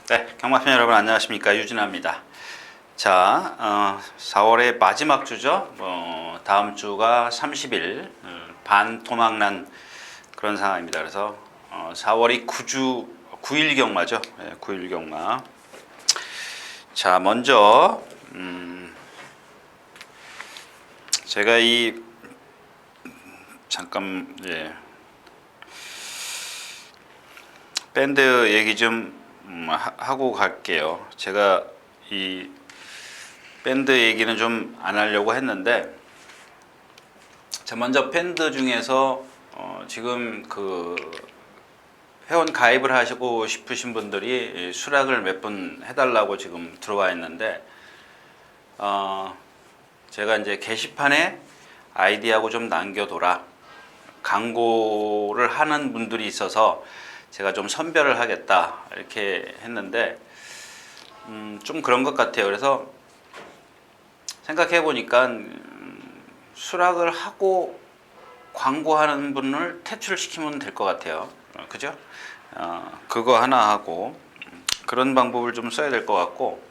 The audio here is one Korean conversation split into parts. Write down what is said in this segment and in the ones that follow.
네, 경마팬 여러분 안녕하십니까, 유진아입니다. 자, 4월의 마지막 주죠. 다음 주가 30일 반토막난 그런 상황입니다. 그래서 4월이 9일 경마죠. 네, 9일 경마. 자, 먼저 제가 잠깐 밴드 얘기 좀 하고 갈게요. 제가 이 밴드 얘기는 좀 안 하려고 했는데, 자, 먼저 밴드 중에서 지금 그 회원 가입을 하시고 싶으신 분들이 수락을 몇 분 해달라고 지금 들어와 있는데, 제가 이제 게시판에 아이디하고 좀 남겨둬라, 광고를 하는 분들이 있어서 제가 좀 선별을 하겠다 이렇게 했는데, 좀 그런 것 같아요. 그래서 생각해 보니까 수락을 하고 광고하는 분을 퇴출시키면 될 것 같아요. 그죠? 그거 하나 하고 그런 방법을 좀 써야 될 것 같고,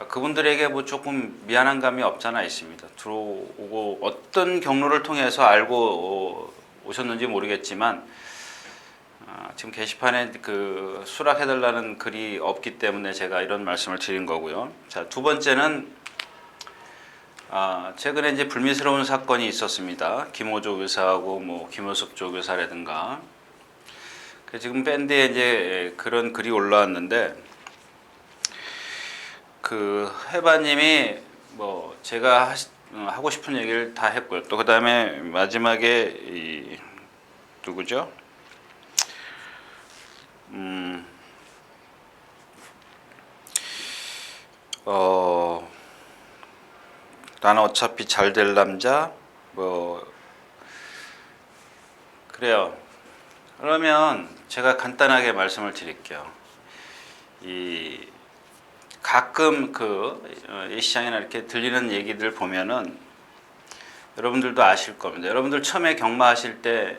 그분들에게 뭐 조금 미안한 감이 없잖아 있습니다. 들어오고 어떤 경로를 통해서 알고 오셨는지 모르겠지만 지금 게시판에 그 수락해달라는 글이 없기 때문에 제가 이런 말씀을 드린 거고요. 자, 두 번째는 최근에 이제 불미스러운 사건이 있었습니다. 김호조 교사하고 뭐 김호섭 조 교사라든가. 지금 밴드에 이제 그런 글이 올라왔는데, 그 해바님이 뭐 제가 하고 싶은 얘기를 다 했고요. 또 그 다음에 마지막에 누구죠? 나는 어차피 잘 될 남자, 뭐 그래요. 그러면 제가 간단하게 말씀을 드릴게요. 가끔 이 시장이나 이렇게 들리는 얘기들 보면은 여러분들도 아실 겁니다. 여러분들 처음에 경마하실 때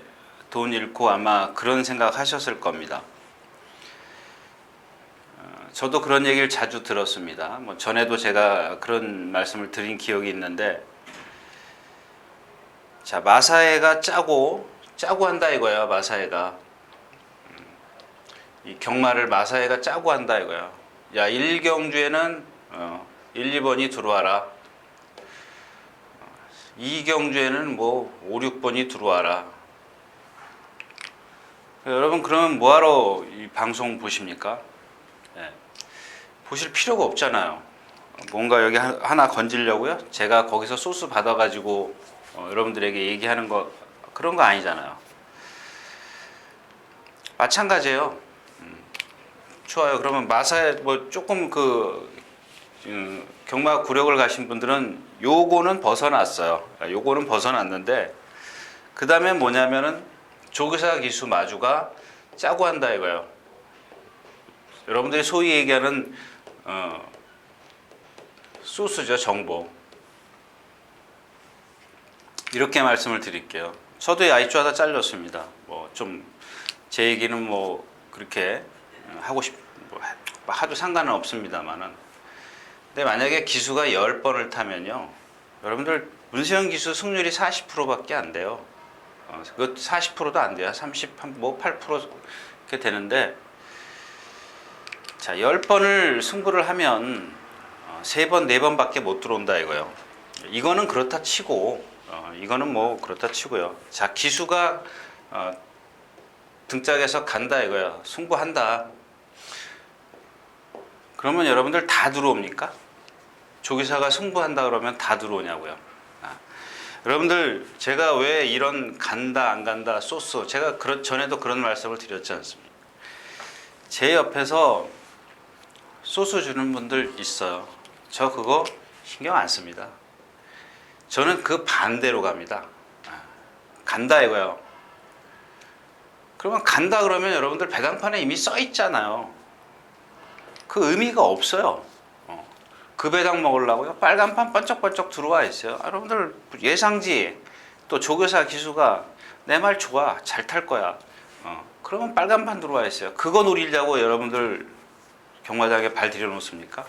돈 잃고 아마 그런 생각 하셨을 겁니다. 저도 그런 얘기를 자주 들었습니다. 뭐 전에도 제가 그런 말씀을 드린 기억이 있는데, 자, 마사회가 짜고 한다 이거야. 마사회가 이 경마를 마사회가 짜고 한다 이거야. 야, 1경주에는 1, 2번이 들어와라. 2경주에는 뭐 5, 6번이 들어와라. 여러분, 그러면 뭐하러 이 방송 보십니까? 보실 필요가 없잖아요. 뭔가 여기 하나 건지려고요? 제가 거기서 소스 받아가지고 여러분들에게 얘기하는 거, 그런 거 아니잖아요. 마찬가지예요. 좋아요. 그러면 마사에 뭐 조금 경마 구력을 가신 분들은 요거는 벗어났어요. 요거는 벗어났는데, 그 다음에 뭐냐면은 조교사 기수 마주가 짜고 한다 이거예요. 여러분들이 소위 얘기하는 소스죠, 정보. 이렇게 말씀을 드릴게요. 저도 아이쭈하다 잘렸습니다. 뭐 좀 제 얘기는 뭐 그렇게 하고 하도 상관은 없습니다만은. 근데 만약에 기수가 10번을 타면요, 여러분들 문세영 기수 승률이 40%밖에 안 돼요. 그 40%도 안 돼요. 8% 이렇게 되는데, 자, 10번을 승부를 하면 3번, 4번밖에 못 들어온다 이거예요. 이거는 그렇다 치고, 이거는 뭐 그렇다 치고요. 자, 기수가 등짝에서 간다 이거예요. 승부한다. 그러면 여러분들 다 들어옵니까? 조기사가 승부한다 그러면 다 들어오냐고요. 여러분들, 제가 왜 이런 간다 안 간다 소스, 제가 전에도 그런 말씀을 드렸지 않습니까? 제 옆에서 소스 주는 분들 있어요. 저 그거 신경 안 씁니다. 저는 그 반대로 갑니다. 간다 이거요. 그러면 간다 그러면 여러분들 배당판에 이미 써 있잖아요. 그 의미가 없어요. 그 배당 먹으려고요? 빨간판 번쩍번쩍 들어와 있어요. 여러분들 예상지, 또 조교사 기수가 내 말 좋아, 잘 탈 거야. 그러면 빨간판 들어와 있어요. 그거 노리려고 여러분들 경마장에 발 들여놓습니까?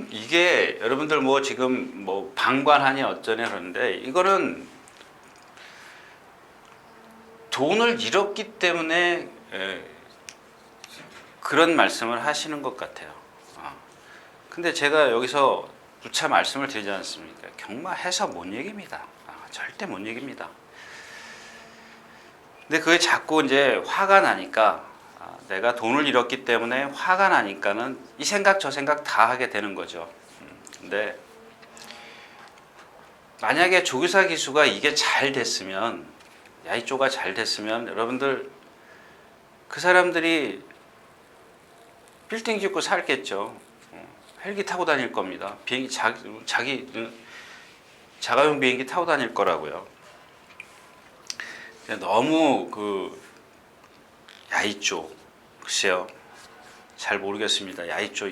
이게 여러분들 뭐 지금 뭐 방관하니 어쩌냐 그러는데 이거는 돈을 잃었기 때문에 그런 말씀을 하시는 것 같아요. 근데 제가 여기서 누차 말씀을 드리지 않습니까? 경마해서 못 얘기입니다. 절대 못 얘기입니다. 근데 그게 자꾸 이제 화가 나니까 내가 돈을 잃었기 때문에 화가 나니까는 이 생각 저 생각 다 하게 되는 거죠. 근데 만약에 조교사 기수가 이게 잘 됐으면 야이조가 잘 됐으면 여러분들 그 사람들이 빌딩 짓고 살겠죠. 헬기 타고 다닐 겁니다. 비행기 자기 자가용 비행기 타고 다닐 거라고요. 너무 그 야이조 글쎄요 잘 모르겠습니다. 야이조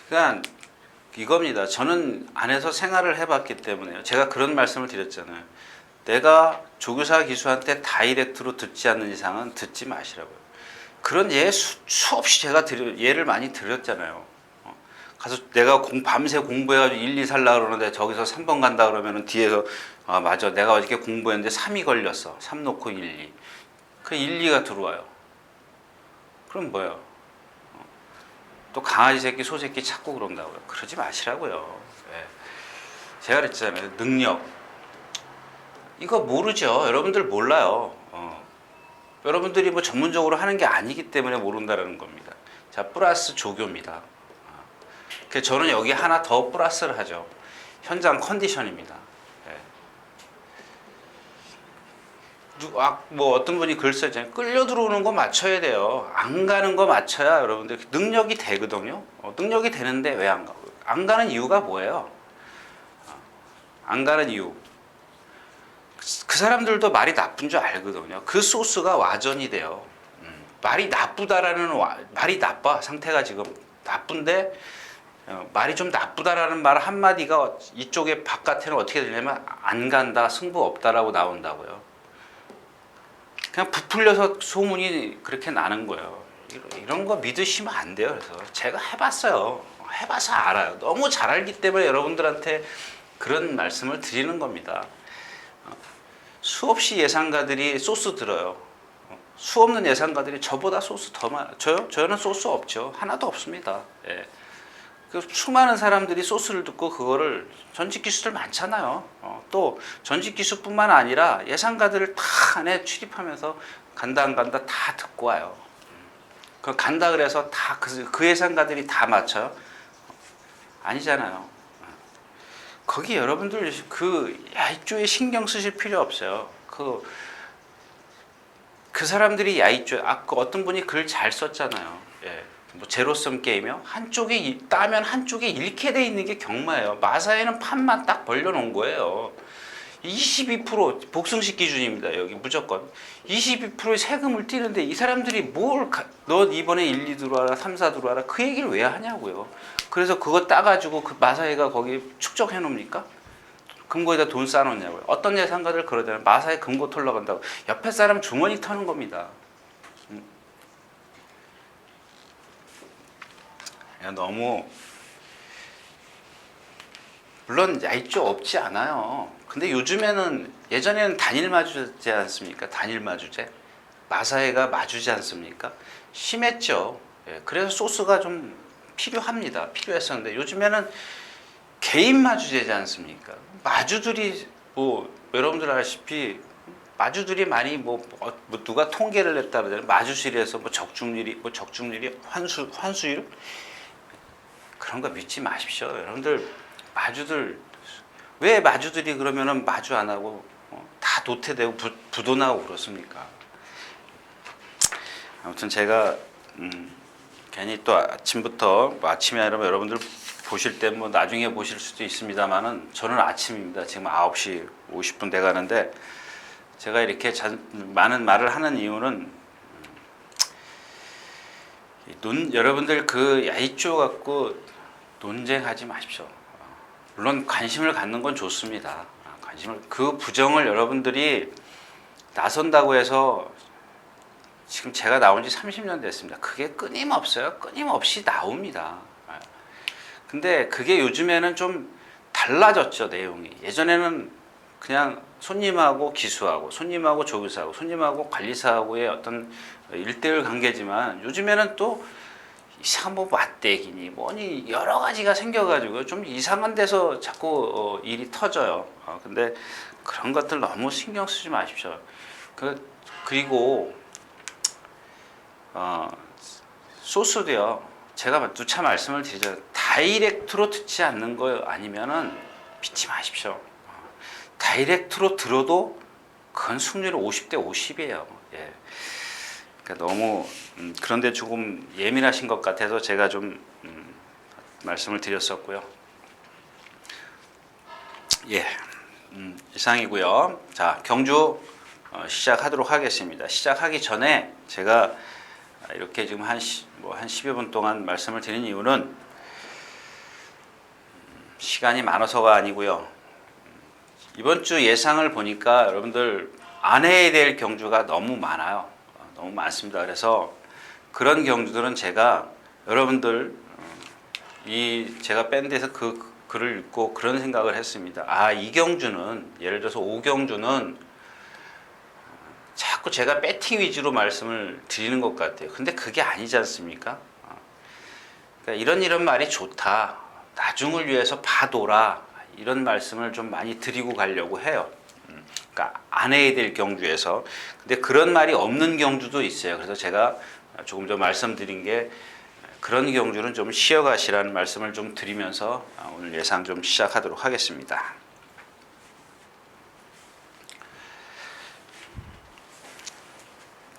그러니까 이겁니다. 저는 안에서 생활을 해봤기 때문에요. 제가 그런 말씀을 드렸잖아요. 내가 조교사 기수한테 다이렉트로 듣지 않는 이상은 듣지 마시라고요. 그런 예 수없이 제가 예를 많이 드렸잖아요. 가서 내가 밤새 공부해가지고 1, 2 살라 그러는데 저기서 3번 간다 그러면은 뒤에서 아 맞아 내가 어저께 공부했는데 3이 걸렸어. 3 놓고 1, 2. 그 1, 2가 들어와요. 그럼 뭐예요? 또 강아지 새끼 소 새끼 찾고 그런다고요. 그러지 마시라고요. 예. 제가 그랬잖아요. 능력 이거 모르죠. 여러분들 몰라요. 여러분들이 뭐 전문적으로 하는 게 아니기 때문에 모른다는 겁니다. 자 플러스 조교입니다. 그래서 저는 여기 하나 더 플러스를 하죠. 현장 컨디션입니다. 뭐 어떤 분이 글 써있잖아요. 끌려 들어오는 거 맞춰야 돼요. 안 가는 거 맞춰야 여러분들 능력이 되거든요. 능력이 되는데 왜 안 가고? 안 가는 이유가 뭐예요? 안 가는 이유. 그 사람들도 말이 나쁜 줄 알거든요. 그 소스가 와전이 돼요. 말이 나쁘다라는 말이 나빠 상태가 지금 나쁜데 말이 좀 나쁘다라는 말 한마디가 이쪽에 바깥에는 어떻게 되냐면 안 간다 승부 없다라고 나온다고요. 그냥 부풀려서 소문이 그렇게 나는 거예요. 이런 거 믿으시면 안 돼요. 그래서 제가 해봤어요. 해봐서 알아요. 너무 잘 알기 때문에 여러분들한테 그런 말씀을 드리는 겁니다. 수없이 예상가들이 소스 들어요. 수 없는 예상가들이 저보다 소스 더 많아요. 저는 소스 없죠. 하나도 없습니다. 예. 그 수많은 사람들이 소스를 듣고 그거를 전직 기수들 많잖아요. 또 전직 기수뿐만 아니라 예상가들을 다 안에 출입하면서 간다 안 간다 다 듣고 와요. 그 간다 그래서 다 그 예상가들이 다 맞춰요? 아니잖아요. 거기 여러분들 그 야이조에 신경 쓰실 필요 없어요. 그 사람들이 야이조 어떤 분이 글 잘 썼잖아요. 예. 뭐 제로섬 게임이요. 한쪽에 따면 한쪽에 잃게 돼 있는 게 경마예요. 마사에는 판만 딱 벌려놓은 거예요. 22% 복승식 기준입니다. 여기 무조건 22%의 세금을 띄는데 이 사람들이 너 이번에 1, 2 들어와라 3, 4 들어와라 그 얘기를 왜 하냐고요. 그래서 그거 따가지고 그 마사회가 거기 축적해 놓습니까? 금고에다 돈 쌓아놓냐고요. 어떤 예상가들 그러잖아요. 마사회 금고 털러 간다고. 옆에 사람 주머니 터는 겁니다. 너무 물론 야이조 없지 않아요. 근데 요즘에는 예전에는 단일 마주제 않습니까? 단일 마주제 마사회가 마주지 않습니까? 심했죠. 예, 그래서 소스가 좀 필요했었는데 요즘에는 개인 마주제지 않습니까? 마주들이 뭐 여러분들 아시피 마주들이 많이 뭐 누가 통계를 냈다 그러잖아요. 마주실에서 뭐 적중률이 환수율 그런 거 믿지 마십시오. 여러분들 마주들 왜 마주들이 그러면은 마주 안 하고 다 도태되고 부도나고 그렇습니까? 아무튼 제가 괜히 또 아침부터 뭐 아침이 아니라 여러분들 보실 때 뭐 나중에 보실 수도 있습니다만은 저는 아침입니다. 지금 9시 50분 돼 가는데 제가 이렇게 많은 말을 하는 이유는 여러분들 그 야이조 갖고 논쟁하지 마십시오. 물론 관심을 갖는 건 좋습니다. 그 부정을 여러분들이 나선다고 해서 지금 제가 나온 지 30년 됐습니다. 그게 끊임없어요. 끊임없이 나옵니다. 근데 그게 요즘에는 좀 달라졌죠, 내용이. 예전에는 그냥 손님하고 기수하고, 손님하고 조교사하고, 손님하고 관리사하고의 어떤 1대1 관계지만 요즘에는 또 이상한 뭐 맞대기니 뭐니 여러 가지가 생겨가지고 좀 이상한 데서 자꾸 일이 터져요. 근데 그런 것들 너무 신경 쓰지 마십시오. 그리고 소스도요. 제가 누차 말씀을 드리죠. 다이렉트로 듣지 않는 거 아니면은 믿지 마십시오. 다이렉트로 들어도 그건 승률이 50대 50이에요. 예. 그러니까 너무 그런데 조금 예민하신 것 같아서 제가 좀 말씀을 드렸었고요. 예, 이상이고요. 자, 경주 시작하도록 하겠습니다. 시작하기 전에 제가 이렇게 지금 한 10여 분 동안 말씀을 드린 이유는 시간이 많아서가 아니고요. 이번 주 예상을 보니까 여러분들 안 해야 될 경주가 너무 많아요. 너무 많습니다. 그래서 그런 경주들은 제가 여러분들 제가 밴드에서 그 글을 읽고 그런 생각을 했습니다. 이 경주는 예를 들어서 5경주는 자꾸 제가 배팅 위주로 말씀을 드리는 것 같아요. 근데 그게 아니지 않습니까? 그러니까 이런 말이 좋다. 나중을 위해서 봐둬라. 이런 말씀을 좀 많이 드리고 가려고 해요. 그러니까 안 해야 될 경주에서. 근데 그런 말이 없는 경주도 있어요. 그래서 제가 조금 전 말씀드린 게 그런 경주는 좀 쉬어가시라는 말씀을 좀 드리면서 오늘 예상 좀 시작하도록 하겠습니다.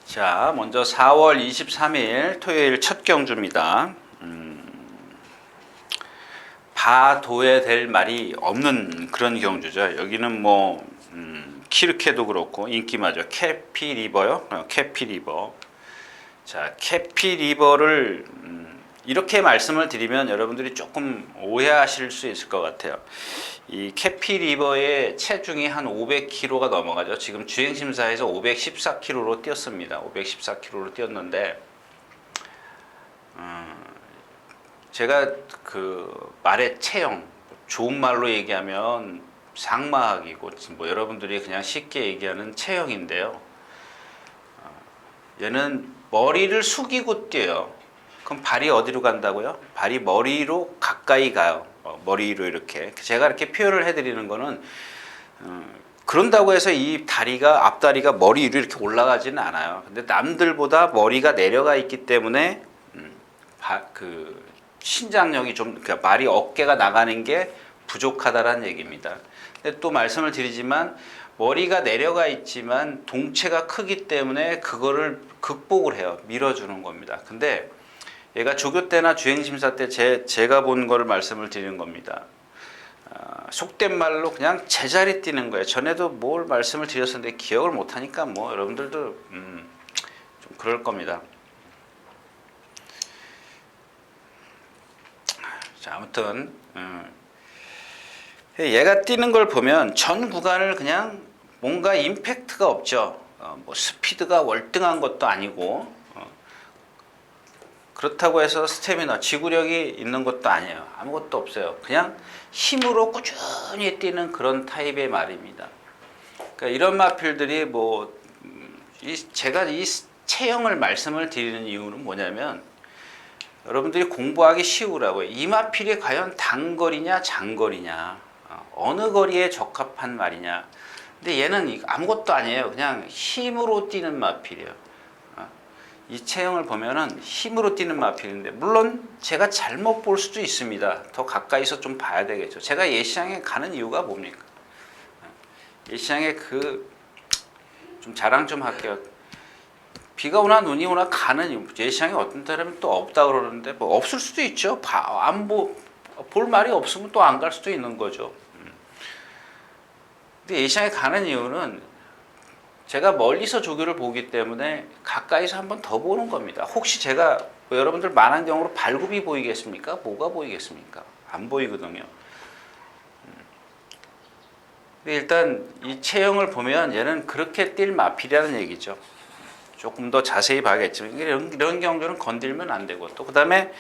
자, 먼저 4월 23일 토요일 첫 경주입니다. 봐둬야 될 말이 없는 그런 경주죠. 여기는 뭐 키르케도 그렇고 인기마죠. 캐피리버요. 캐피리버. 자, 캐피리버를 이렇게 말씀을 드리면 여러분들이 조금 오해하실 수 있을 것 같아요. 이 캐피리버의 체중이 한 500kg가 넘어가죠. 지금 주행심사에서 514kg로 뛰었습니다. 514kg로 뛰었는데 제가 그 말의 체형, 좋은 말로 얘기하면 상마학이고 뭐 여러분들이 그냥 쉽게 얘기하는 체형인데요. 얘는 머리를 숙이고 뛰어요. 그럼 발이 어디로 간다고요? 발이 머리로 가까이 가요. 머리로 이렇게. 제가 이렇게 표현을 해드리는 거는 그런다고 해서 이 다리가 앞다리가 머리 위로 이렇게 올라가지는 않아요. 근데 남들보다 머리가 내려가 있기 때문에 그 신장력이 좀 그러니까 말이 어깨가 나가는 게 부족하다라는 얘기입니다. 근데 또 말씀을 드리지만 머리가 내려가 있지만 동체가 크기 때문에 그거를 극복을 해요. 밀어주는 겁니다. 근데 얘가 조교 때나 주행심사 때 제가 본 거를 말씀을 드리는 겁니다. 속된 말로 그냥 제자리 뛰는 거예요. 전에도 뭘 말씀을 드렸었는데 기억을 못하니까 뭐 여러분들도 좀 그럴 겁니다. 자, 아무튼 얘가 뛰는 걸 보면 전 구간을 그냥 뭔가 임팩트가 없죠. 뭐 스피드가 월등한 것도 아니고 그렇다고 해서 스태미나 지구력이 있는 것도 아니에요. 아무것도 없어요. 그냥 힘으로 꾸준히 뛰는 그런 타입의 말입니다. 그러니까 이런 마필들이 뭐 제가 이 체형을 말씀을 드리는 이유는 뭐냐면 여러분들이 공부하기 쉬우라고요. 이 마필이 과연 단거리냐 장거리냐 어느 거리에 적합한 말이냐. 근데 얘는 아무것도 아니에요. 그냥 힘으로 뛰는 마필이에요. 이 체형을 보면은 힘으로 뛰는 마필인데 물론 제가 잘못 볼 수도 있습니다. 더 가까이서 좀 봐야 되겠죠. 제가 예시장에 가는 이유가 뭡니까? 예시장에 좀 자랑 좀 할게요. 비가 오나 눈이 오나 가는 예시장에 어떤 사람이 또 없다 그러는데 뭐 없을 수도 있죠. 볼 말이 없으면 또 안 갈 수도 있는 거죠. 근데 예시장에 가는 이유는 제가 멀리서 조교를 보기 때문에 가까이서 한번 더 보는 겁니다. 혹시 제가 여러분들 만안경으로 발굽이 보이겠습니까? 뭐가 보이겠습니까? 안 보이거든요. 근데 일단 이 체형을 보면 얘는 그렇게 뛸 마필이라는 얘기죠. 조금 더 자세히 봐야겠지만 이런 경주는 건들면 안 되고 또 그다음에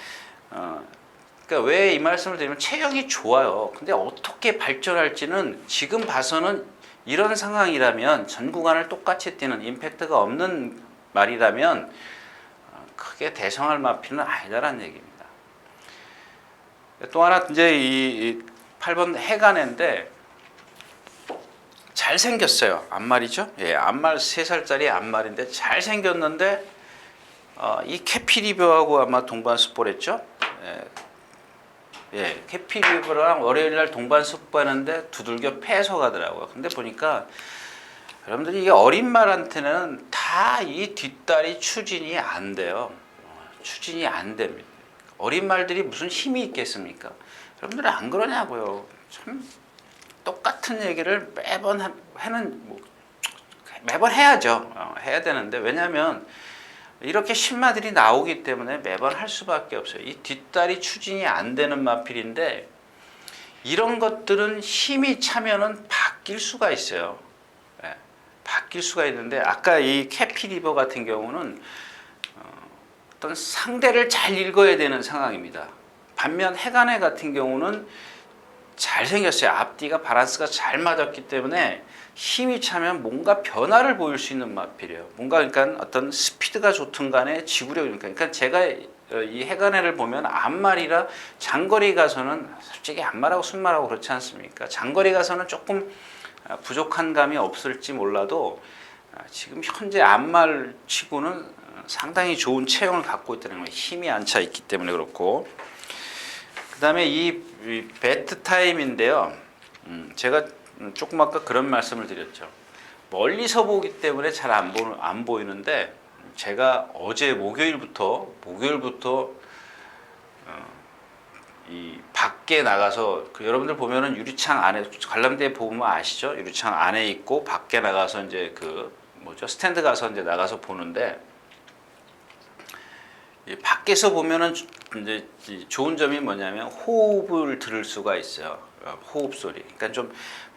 그러니까 왜 이 말씀을 드리면 체형이 좋아요. 근데 어떻게 발전할지는 지금 봐서는 이런 상황이라면 전 구간을 똑같이 뛰는 임팩트가 없는 말이라면 크게 대성할 마필은 아니다라는 얘기입니다. 또 하나 이제 이 8번 해간인데 잘생겼어요. 암말이죠. 예, 암말 3살짜리 암말인데 잘생겼는데 이 캐피리버하고 아마 동반 습보랬죠. 예, 캐피리버랑 월요일날 동반 습보하는데 두들겨 패서 가더라고요. 근데 보니까 여러분들이 이게 어린 말한테는 다 이 뒷다리 추진이 안 돼요. 추진이 안 됩니다. 어린 말들이 무슨 힘이 있겠습니까? 여러분들은 안 그러냐고요. 참 똑같은 얘기를 매번 매번 해야죠. 해야 되는데 왜냐하면 이렇게 신마들이 나오기 때문에 매번 할 수밖에 없어요. 이 뒷다리 추진이 안 되는 마필인데 이런 것들은 힘이 차면은 바뀔 수가 있어요. 네, 바뀔 수가 있는데 아까 이 캐피리버 같은 경우는 어떤 상대를 잘 읽어야 되는 상황입니다. 반면 해간해 같은 경우는 잘생겼어요. 앞뒤가 밸런스가 잘 맞았기 때문에 힘이 차면 뭔가 변화를 보일 수 있는 마필이에요. 뭔가 그러니까 어떤 스피드가 좋든 간에 지구력이니까. 그러니까 제가 이 해간해를 보면 앞말이라 장거리 가서는 솔직히 앞말하고 순말하고 그렇지 않습니까? 장거리 가서는 조금 부족한 감이 없을지 몰라도 지금 현재 앞말 치고는 상당히 좋은 체형을 갖고 있다는 거예요. 힘이 안 차 있기 때문에 그렇고. 그 다음에 이 배트 타임인데요. 제가 조금 아까 그런 말씀을 드렸죠. 멀리서 보기 때문에 잘 안 보이는데 제가 어제 목요일부터 이 밖에 나가서 여러분들 보면은 유리창 안에 관람대에 보면 아시죠? 유리창 안에 있고 밖에 나가서 이제 스탠드 가서 이제 나가서 보는데 밖에서 보면은 이제 좋은 점이 뭐냐면 호흡을 들을 수가 있어요. 호흡 소리. 그러니까 좀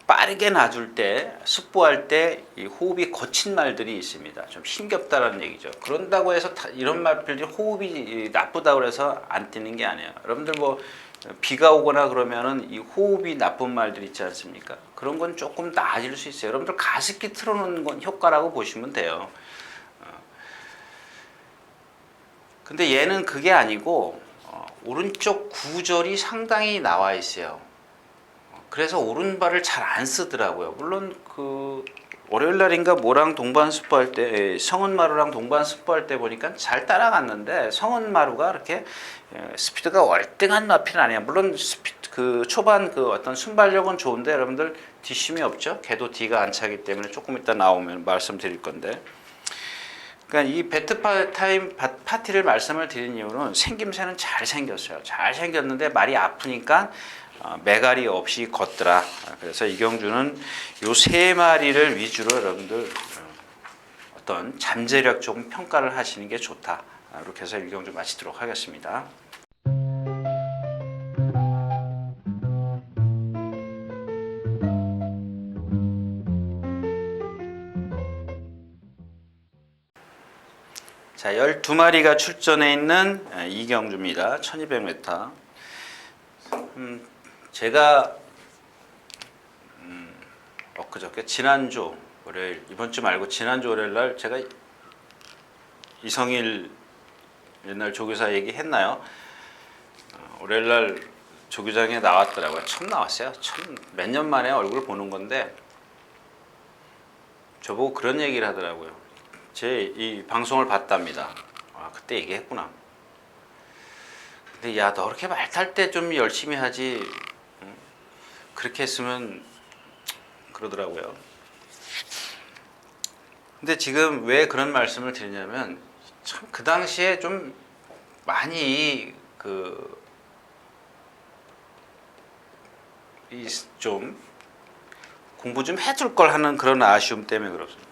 빠르게 놔줄 때, 습보할 때 이 호흡이 거친 말들이 있습니다. 좀 힘겹다라는 얘기죠. 그런다고 해서 이런 말들이 호흡이 나쁘다고 해서 안 뛰는 게 아니에요. 여러분들 비가 오거나 그러면은 이 호흡이 나쁜 말들 있지 않습니까? 그런 건 조금 나아질 수 있어요. 여러분들 가습기 틀어놓는 건 효과라고 보시면 돼요. 근데 얘는 그게 아니고 오른쪽 구절이 상당히 나와 있어요. 그래서 오른발을 잘 안 쓰더라고요. 물론 월요일 날인가 뭐랑 동반 습보할 때 성은마루랑 동반 습보할 때 보니까 잘 따라갔는데 성은마루가 이렇게 스피드가 월등한 마필은 아니에요. 물론 초반 어떤 순발력은 좋은데 여러분들 뒷심이 없죠. 걔도 D가 안 차기 때문에 조금 이따 나오면 말씀드릴 건데. 그러니까 이 배트 타임 파티를 말씀을 드린 이유는 생김새는 잘 생겼어요. 잘 생겼는데 말이 아프니까 매갈이 없이 걷더라. 그래서 이경주는 요 3마리를 위주로 여러분들 어떤 잠재력 조금 평가를 하시는 게 좋다. 이렇게 해서 이경주 마치도록 하겠습니다. 자, 12마리가 출전해 있는 이경주입니다. 1200m. 제가 엊그저께 지난주 월요일, 이번 주 말고 지난주 월요일 날 제가 이성일 옛날 조교사 얘기했나요? 월요일 날 조교장에 나왔더라고요. 처음 나왔어요. 몇 년 만에 얼굴 보는 건데 저보고 그런 얘기를 하더라고요. 제 이 방송을 봤답니다. 그때 얘기했구나. 근데 야, 너 그렇게 말 탈 때 좀 열심히 하지. 그렇게 했으면 그러더라고요. 근데 지금 왜 그런 말씀을 드리냐면 참 그 당시에 좀 많이 좀 공부 좀 해줄 걸 하는 그런 아쉬움 때문에 그렇습니다.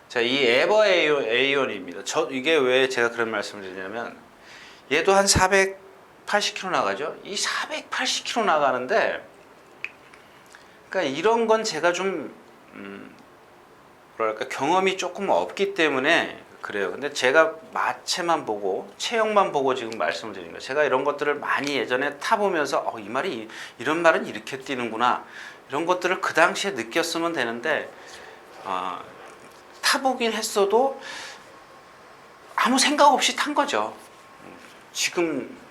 자, 이 에버 A1입니다. 이게 왜 제가 그런 말씀을 드리냐면 얘도 한 480km 나가죠. 이 480km 나가는데 그러니까 이런 건 제가 좀 뭐랄까 경험이 조금 없기 때문에 그래요. 근데 제가 마체만 보고 체형만 보고 지금 말씀을 드린 거예요. 제가 이런 것들을 많이 예전에 타보면서 이 말이 이런 말은 이렇게 뛰는구나 이런 것들을 그 당시에 느꼈으면 되는데 타보긴 했어도 아무 생각 없이 탄 거죠. 지금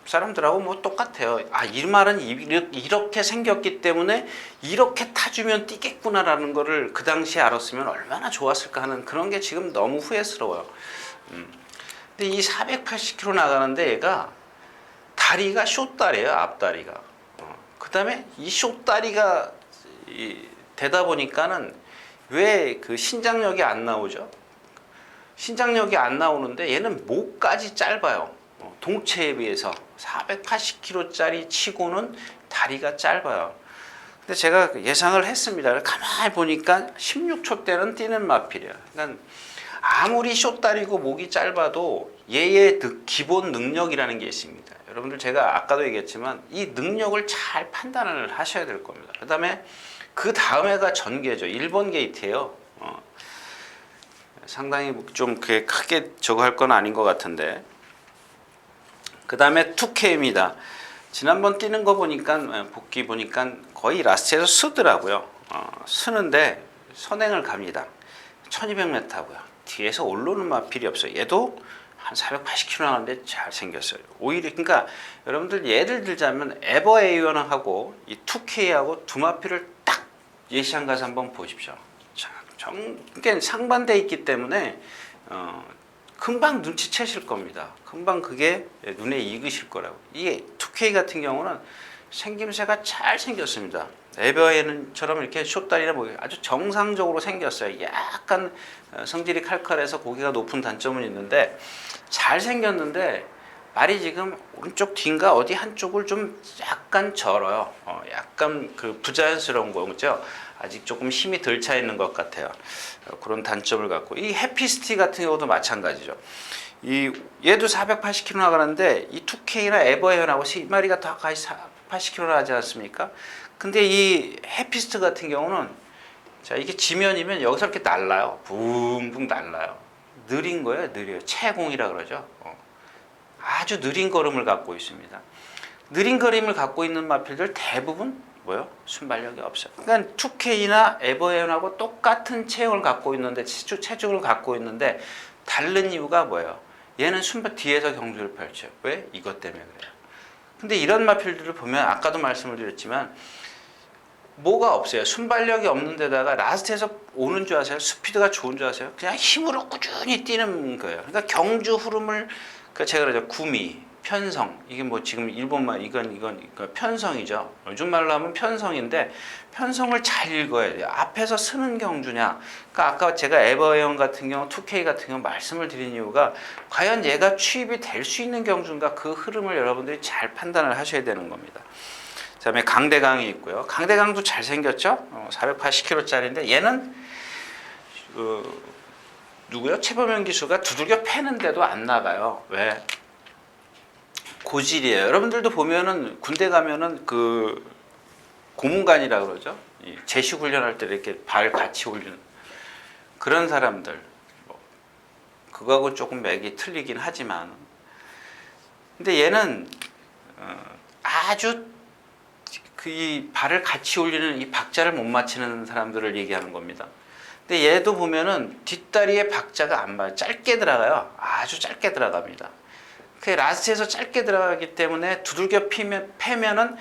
사람들하고 뭐 똑같아요. 이 말은 이렇게 생겼기 때문에 이렇게 타주면 뛰겠구나라는 거를 그 당시에 알았으면 얼마나 좋았을까 하는 그런 게 지금 너무 후회스러워요. 근데 이 480km 나가는데 얘가 다리가 숏다리예요. 앞다리가. 그 다음에 이 숏다리가 되다 보니까는 왜 그 신장력이 안 나오죠? 신장력이 안 나오는데 얘는 목까지 짧아요. 동체에 비해서 480kg짜리 치고는 다리가 짧아요. 근데 제가 예상을 했습니다. 가만히 보니까 16초 때는 뛰는 마필이야. 그러니까 아무리 숏다리고 목이 짧아도 얘의 기본 능력이라는 게 있습니다. 여러분들 제가 아까도 얘기했지만 이 능력을 잘 판단을 하셔야 될 겁니다. 그 다음에가 전개죠. 1번 게이트예요. 상당히 좀 크게 저거 할 건 아닌 것 같은데. 그 다음에 2K입니다. 지난번 뛰는 거 보니까 복귀 보니까 거의 라스트에서 쓰더라고요. 쓰는데 선행을 갑니다. 1200m 하고요. 뒤에서 올라오는 마필이 없어요. 얘도 한 480km 나가는데 잘생겼어요. 오히려 그러니까 여러분들 예를 들자면 에버에이원하고 이 2K하고 두 마필을 딱 예시한 가서 한번 보십시오. 그러니까 상반돼 있기 때문에 금방 눈치채실 겁니다. 금방 그게 눈에 익으실 거라고. 이게 2K 같은 경우는 생김새가 잘 생겼습니다. 에버에이원처럼 이렇게 숏다리나 뭐 아주 정상적으로 생겼어요. 약간 성질이 칼칼해서 고기가 높은 단점은 있는데 잘 생겼는데 말이 지금 오른쪽 뒤인가 어디 한쪽을 좀 약간 절어요. 약간 그 부자연스러운 거죠. 아직 조금 힘이 덜 차 있는 것 같아요. 그런 단점을 갖고 이 해피스티 같은 경우도 마찬가지죠. 얘도 480km 나가는데 이 2K나 에버에어하고 세 마리가 다 같이 480km 나가지 않습니까? 근데 이 해피스트 같은 경우는 자 이게 지면이면 여기서 이렇게 날라요. 붕붕 날라요. 느린 거예요. 느려요. 채공이라 그러죠. 아주 느린 걸음을 갖고 있습니다. 느린 걸음을 갖고 있는 마필들 대부분 뭐요? 순발력이 없어요. 그러니까 2K나 에버에어하고 똑같은 체형을 갖고 있는데 체중을 갖고 있는데 다른 이유가 뭐예요? 얘는 뒤에서 경주를 펼쳐요. 왜? 이것 때문에 그래요. 근데 이런 마필들을 보면 아까도 말씀을 드렸지만 뭐가 없어요. 순발력이 없는 데다가 라스트에서 오는 줄 아세요? 스피드가 좋은 줄 아세요? 그냥 힘으로 꾸준히 뛰는 거예요. 그러니까 경주 흐름을 제가 그러죠. 구미, 편성. 이게 뭐 지금 일본말 이건 편성이죠. 요즘 말로 하면 편성인데 편성을 잘 읽어야 돼요. 앞에서 쓰는 경주냐. 그러니까 아까 제가 에버에온 같은 경우, 2K 같은 경우 말씀을 드린 이유가 과연 얘가 취입이 될 수 있는 경주인가 그 흐름을 여러분들이 잘 판단을 하셔야 되는 겁니다. 그 다음에 강대강이 있고요. 강대강도 잘생겼죠? 480kg짜리인데 얘는 누구요? 최범현 기수가 두들겨 패는데도 안 나가요. 왜? 고질이에요. 여러분들도 보면은 군대 가면은 그 고문관이라 그러죠. 제식 훈련할 때 이렇게 발 같이 올리는 그런 사람들. 그거하고 조금 맥이 틀리긴 하지만, 근데 얘는 아주 이 발을 같이 올리는 이 박자를 못 맞추는 사람들을 얘기하는 겁니다. 근데 얘도 보면은 뒷다리에 박자가 안 맞아요. 짧게 들어가요. 아주 짧게 들어갑니다. 그 라스트에서 짧게 들어가기 때문에 두들겨 패면은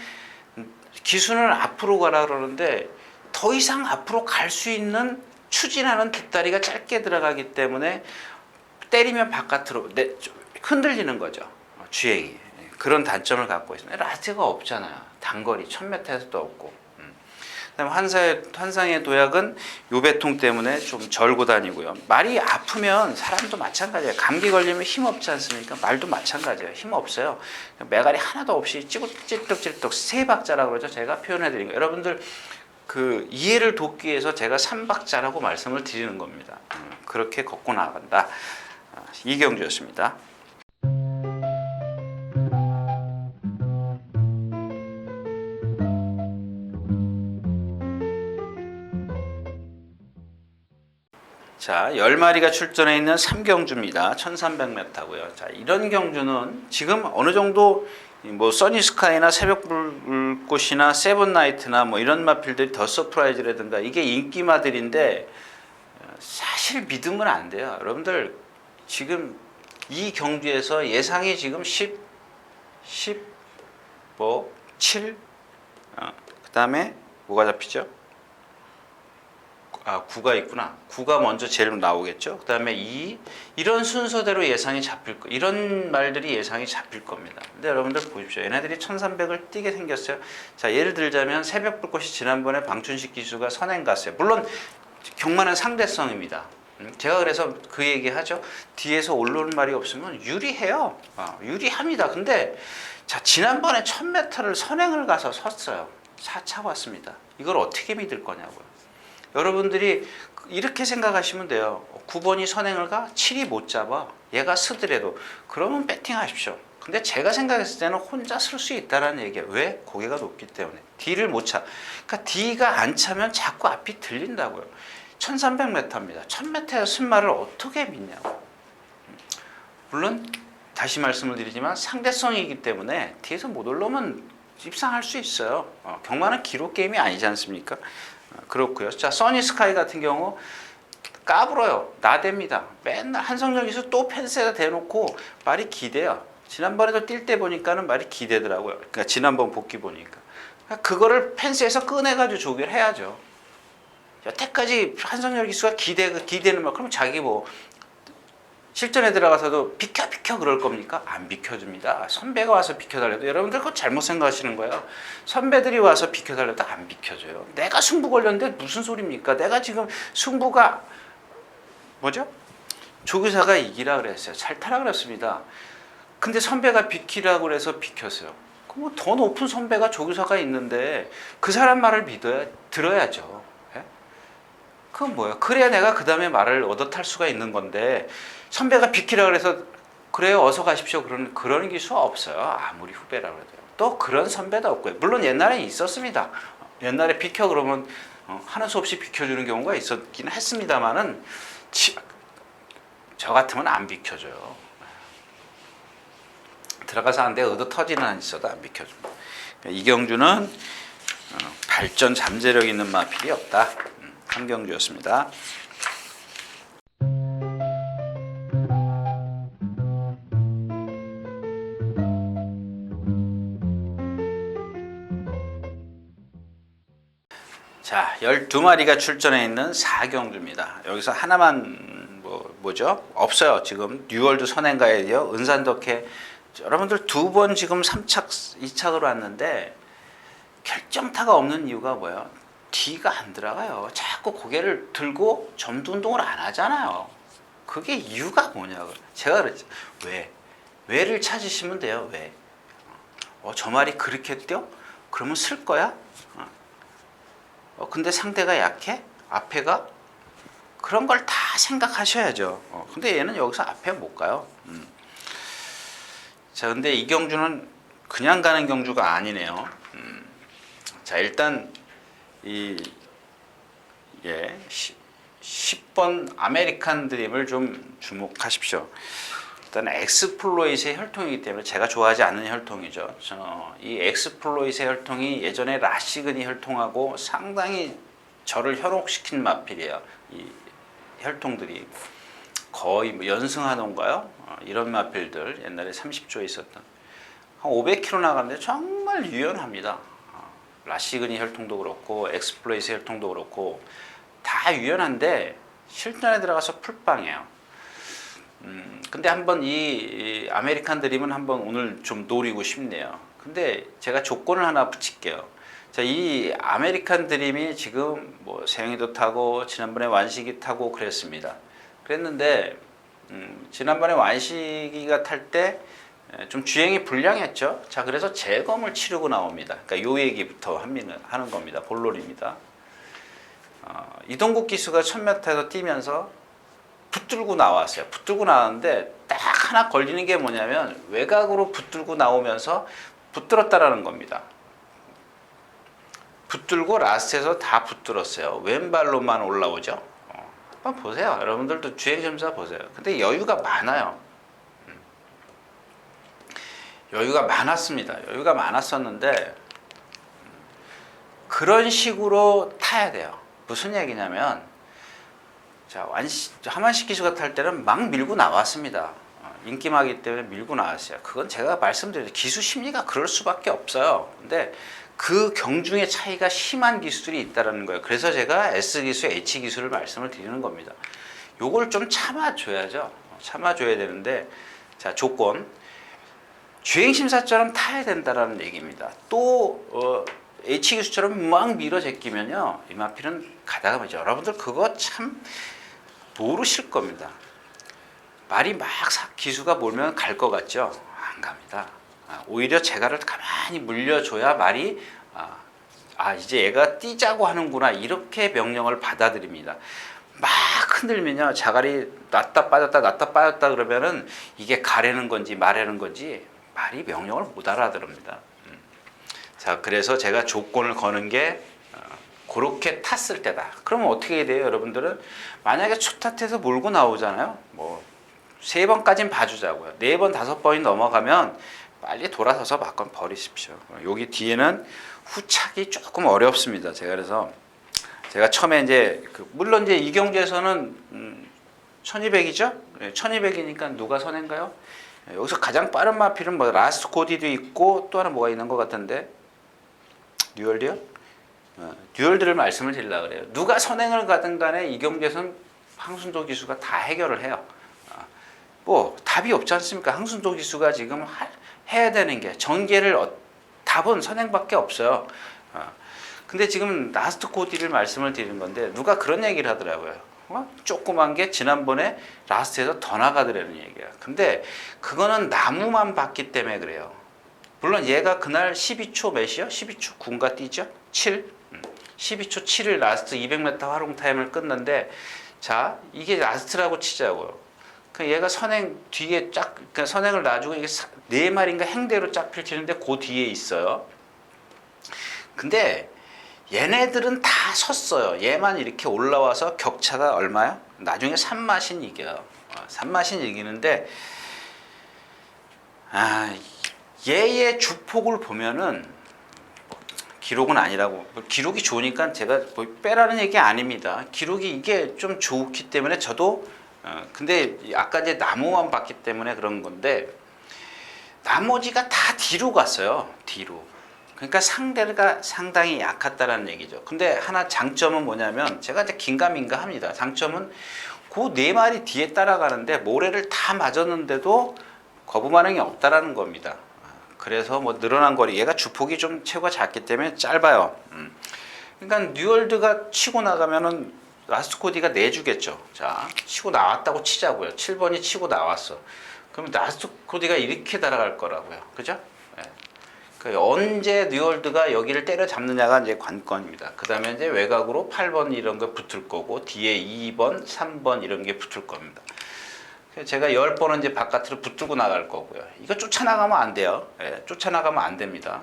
기수는 앞으로 가라 그러는데 더 이상 앞으로 갈 수 있는 추진하는 뒷다리가 짧게 들어가기 때문에 때리면 바깥으로 흔들리는 거죠. 주행이. 그런 단점을 갖고 있습니다. 라스트가 없잖아요. 단거리 1000m에서도 없고. 그다음에 환상의 도약은 요배통 때문에 좀 절고 다니고요. 말이 아프면 사람도 마찬가지예요. 감기 걸리면 힘 없지 않습니까? 말도 마찬가지예요. 힘 없어요. 매갈이 하나도 없이 찌뚝찌뚝 세 박자라고 그러죠. 제가 표현해 드린 거. 여러분들 그 이해를 돕기 위해서 제가 3박자라고 말씀을 드리는 겁니다. 그렇게 걷고 나간다. 이경주였습니다. 자, 10마리가 출전해 있는 3경주입니다. 1300m고요. 자, 이런 경주는 지금 어느 정도 뭐 써니스카이나 새벽불꽃이나 세븐나이트나 뭐 이런 마필들이 더 서프라이즈라든가 이게 인기마들인데 사실 믿으면 안 돼요. 여러분들 지금 이 경주에서 예상이 지금 7, 그 다음에 뭐가 잡히죠? 9가 있구나. 9가 먼저 제일 나오겠죠. 그 다음에 2, 이런 순서대로 예상이 잡힐 거, 이런 말들이 예상이 잡힐 겁니다. 근데 여러분들 보십시오. 얘네들이 1300을 뛰게 생겼어요. 자, 예를 들자면 새벽불꽃이 지난번에 방춘식 기수가 선행 갔어요. 물론 경마는 상대성입니다. 제가 그래서 그 얘기 하죠. 뒤에서 올라오는 말이 없으면 유리해요. 유리합니다. 근데 자, 지난번에 1000m를 선행을 가서 섰어요. 4차 왔습니다. 이걸 어떻게 믿을 거냐고요. 여러분들이 이렇게 생각하시면 돼요. 9번이 선행을 가? 7이 못 잡아. 얘가 쓰더라도. 그러면 배팅하십시오. 근데 제가 생각했을 때는 혼자 쓸 수 있다는 얘기예요. 왜? 고개가 높기 때문에. D를 못 차. 그러니까 D가 안 차면 자꾸 앞이 들린다고요. 1300m입니다. 1000m에서 쓴 말을 어떻게 믿냐고. 물론 다시 말씀을 드리지만 상대성이기 때문에 뒤에서 못 올라오면 입상할 수 있어요. 경마는 기록 게임이 아니지 않습니까? 그렇고요. 자, 써니스카이 같은 경우 까불어요. 나댑니다. 맨날 한성열 기수 또 펜스에다 대놓고 말이 기대요. 지난번에도 뛸 때 보니까는 말이 기대더라고요. 그러니까 지난번 복귀 보니까. 그거를 펜스에서 꺼내가지고 조기를 해야죠. 여태까지 한성열 기수가 기대는 말, 그럼 자기 뭐 실전에 들어가서도 비켜 그럴 겁니까? 안 비켜줍니다. 선배가 와서 비켜달래도 여러분들 그거 잘못 생각하시는 거예요. 선배들이 와서 비켜달래도 안 비켜줘요. 내가 승부 걸렸는데 무슨 소리입니까? 내가 지금 승부가 뭐죠? 조교사가 이기라 그랬어요. 잘 타라 그랬습니다. 근데 선배가 비키라고 그래서 비켰어요. 그럼 더 높은 선배가 조교사가 있는데 그 사람 말을 들어야죠. 예? 그건 뭐야? 그래야 내가 그 다음에 말을 얻어 탈 수가 있는 건데 선배가 비키라 그래서 그래요 어서 가십시오 그러는 기수가 없어요. 아무리 후배라 그래도요. 또 그런 선배도 없고요. 물론 옛날에 있었습니다. 옛날에 비켜 그러면 하는 수 없이 비켜주는 경우가 있었긴 했습니다만은 저 같으면 안 비켜줘요. 들어가서 안 돼 얻어 터지는 한 있어도 안 비켜줍니다. 이경주는 발전 잠재력 있는 마필이 없다. 한경주였습니다. 자, 12마리가 출전해 있는 4경주입니다. 여기서 하나만 뭐죠? 없어요. 지금 뉴월드 선행가에 이어 은산덕회 여러분들 2번 지금 3착, 2착으로 왔는데 결정타가 없는 이유가 뭐예요? D가 안 들어가요. 자꾸 고개를 들고 점도 운동을 안 하잖아요. 그게 이유가 뭐냐고. 제가 그랬죠. 왜? 왜를 찾으시면 돼요. 왜? 저 말이 그렇게 뛰어? 그러면 쓸 거야? 근데 상대가 약해? 앞에가? 그런 걸 다 생각하셔야죠. 근데 얘는 여기서 앞에 못 가요. 자, 근데 이 경주는 그냥 가는 경주가 아니네요. 자, 일단 이 10번 아메리칸 드림을 좀 주목하십시오. 일단 엑스플로잇의 혈통이기 때문에 제가 좋아하지 않는 혈통이죠. 이 엑스플로잇의 혈통이 예전에 라시그니 혈통하고 상당히 저를 현혹시킨 마필이에요. 이 혈통들이 거의 뭐 연승하던가요? 이런 마필들 옛날에 30조에 있었던 한 500km 나가는데 정말 유연합니다. 라시그니 혈통도 그렇고 엑스플로잇의 혈통도 그렇고 다 유연한데 실전에 들어가서 풀빵이에요. 근데 한번 이 아메리칸 드림은 한번 오늘 좀 노리고 싶네요. 근데 제가 조건을 하나 붙일게요. 자, 이 아메리칸 드림이 지금 뭐 세영이도 타고 지난번에 완식이 타고 그랬습니다. 그랬는데 지난번에 완식이가 탈 때 좀 주행이 불량했죠. 자, 그래서 재검을 치르고 나옵니다. 그러니까 요 얘기부터 하는 겁니다. 본론입니다. 이동국 기수가 1000m에서 뛰면서 붙들고 나왔어요. 붙들고 나왔는데 딱 하나 걸리는 게 뭐냐면 외곽으로 붙들고 나오면서 붙들었다라는 겁니다. 붙들고 라스트에서 다 붙들었어요. 왼발로만 올라오죠. 한번 보세요. 여러분들도 주행심사 보세요. 근데 여유가 많아요. 여유가 많았습니다. 여유가 많았었는데 그런 식으로 타야 돼요. 무슨 얘기냐면 자, 하만식 기수가 탈 때는 막 밀고 나왔습니다. 인기마기 때문에 밀고 나왔어요. 그건 제가 말씀드린 기수 심리가 그럴 수밖에 없어요. 근데 그 경중의 차이가 심한 기수들이 있다는 거예요. 그래서 제가 S기수, H기수를 말씀을 드리는 겁니다. 요걸 좀 참아줘야죠. 참아줘야 되는데 자, 조건 주행심사처럼 타야 된다라는 얘기입니다. 또 H기수처럼 막 밀어 제끼면요 이마필은 가다가 말이죠. 여러분들 그거 참 모르실 겁니다. 말이 막 기수가 몰면 갈 것 같죠? 안 갑니다. 오히려 제가를 가만히 물려줘야 말이 이제 얘가 뛰자고 하는구나 이렇게 명령을 받아들입니다. 막 흔들면요 자갈이 났다 빠졌다 그러면은 이게 가라는 건지 말하는 건지 말이 명령을 못 알아들습니다. 자, 그래서 제가 조건을 거는 게 그렇게 탔을 때다. 그러면 어떻게 돼요, 여러분들은? 만약에 첫 탓에서 몰고 나오잖아요. 뭐 3번까지는 봐주자고요. 4번, 5번이 넘어가면 빨리 돌아서서 막건 버리십시오. 여기 뒤에는 후착이 조금 어렵습니다. 그래서 제가 처음에 이제 물론 이제 이 경주에서는 1200이죠? 1200이니까 누가 선행가요? 여기서 가장 빠른 마필은 뭐 라스트 코디도 있고 또 하나 뭐가 있는 것 같은데 듀얼드요? 듀얼드를 말씀을 드리려고 그래요. 누가 선행을 가든 간에 이 경주에서는 항순도 기수가 다 해결을 해요. 뭐 답이 없지 않습니까? 항순도 기수가 지금 해야 되는 게 전개를 답은 선행밖에 없어요. 근데 지금 라스트 코디를 말씀을 드리는 건데 누가 그런 얘기를 하더라고요. 조그만 게 지난번에 라스트에서 더 나가더라는 얘기야. 근데 그거는 나무만 봤기 때문에 그래요. 물론 얘가 그날 12초 몇이요? 12초 9인가 뛰죠? 7? 12초 7을 라스트 200m 활용 타임을 끊는데 자 이게 라스트라고 치자고요. 그 얘가 선행 뒤에 그러니까 선행을 놔주고 이게 4마리인가 행대로 쫙 펼치는데 그 뒤에 있어요. 근데 얘네들은 다 섰어요. 얘만 이렇게 올라와서 격차가 얼마야? 나중에 산마신 이겨요. 산마신 이기는데 얘의 주폭을 보면은 기록은 아니라고 기록이 좋으니까 제가 뭐 빼라는 얘기 아닙니다. 기록이 이게 좀 좋기 때문에 저도 근데 아까 이제 나무만 봤기 때문에 그런 건데 나머지가 다 뒤로 갔어요. 뒤로. 그러니까 상대가 상당히 약했다라는 얘기죠. 근데 하나 장점은 뭐냐면 제가 이제 긴가민가 합니다. 장점은 그 4마리 뒤에 따라가는데 모래를 다 맞았는데도 거부 반응이 없다라는 겁니다. 그래서 뭐 늘어난 거리 얘가 주폭이 좀 체구가 작기 때문에 짧아요. 그러니까 뉴월드가 치고 나가면은 라스트 코디가 내주겠죠. 자, 치고 나왔다고 치자고요. 7번이 치고 나왔어. 그럼 라스트 코디가 이렇게 날아갈 거라고요. 그죠? 네. 언제 뉴월드가 여기를 때려잡느냐가 이제 관건입니다. 그 다음에 이제 외곽으로 8번 이런 거 붙을 거고, 뒤에 2번, 3번 이런 게 붙을 겁니다. 제가 10번은 이제 바깥으로 붙들고 나갈 거고요. 이거 쫓아나가면 안 돼요. 네, 쫓아나가면 안 됩니다.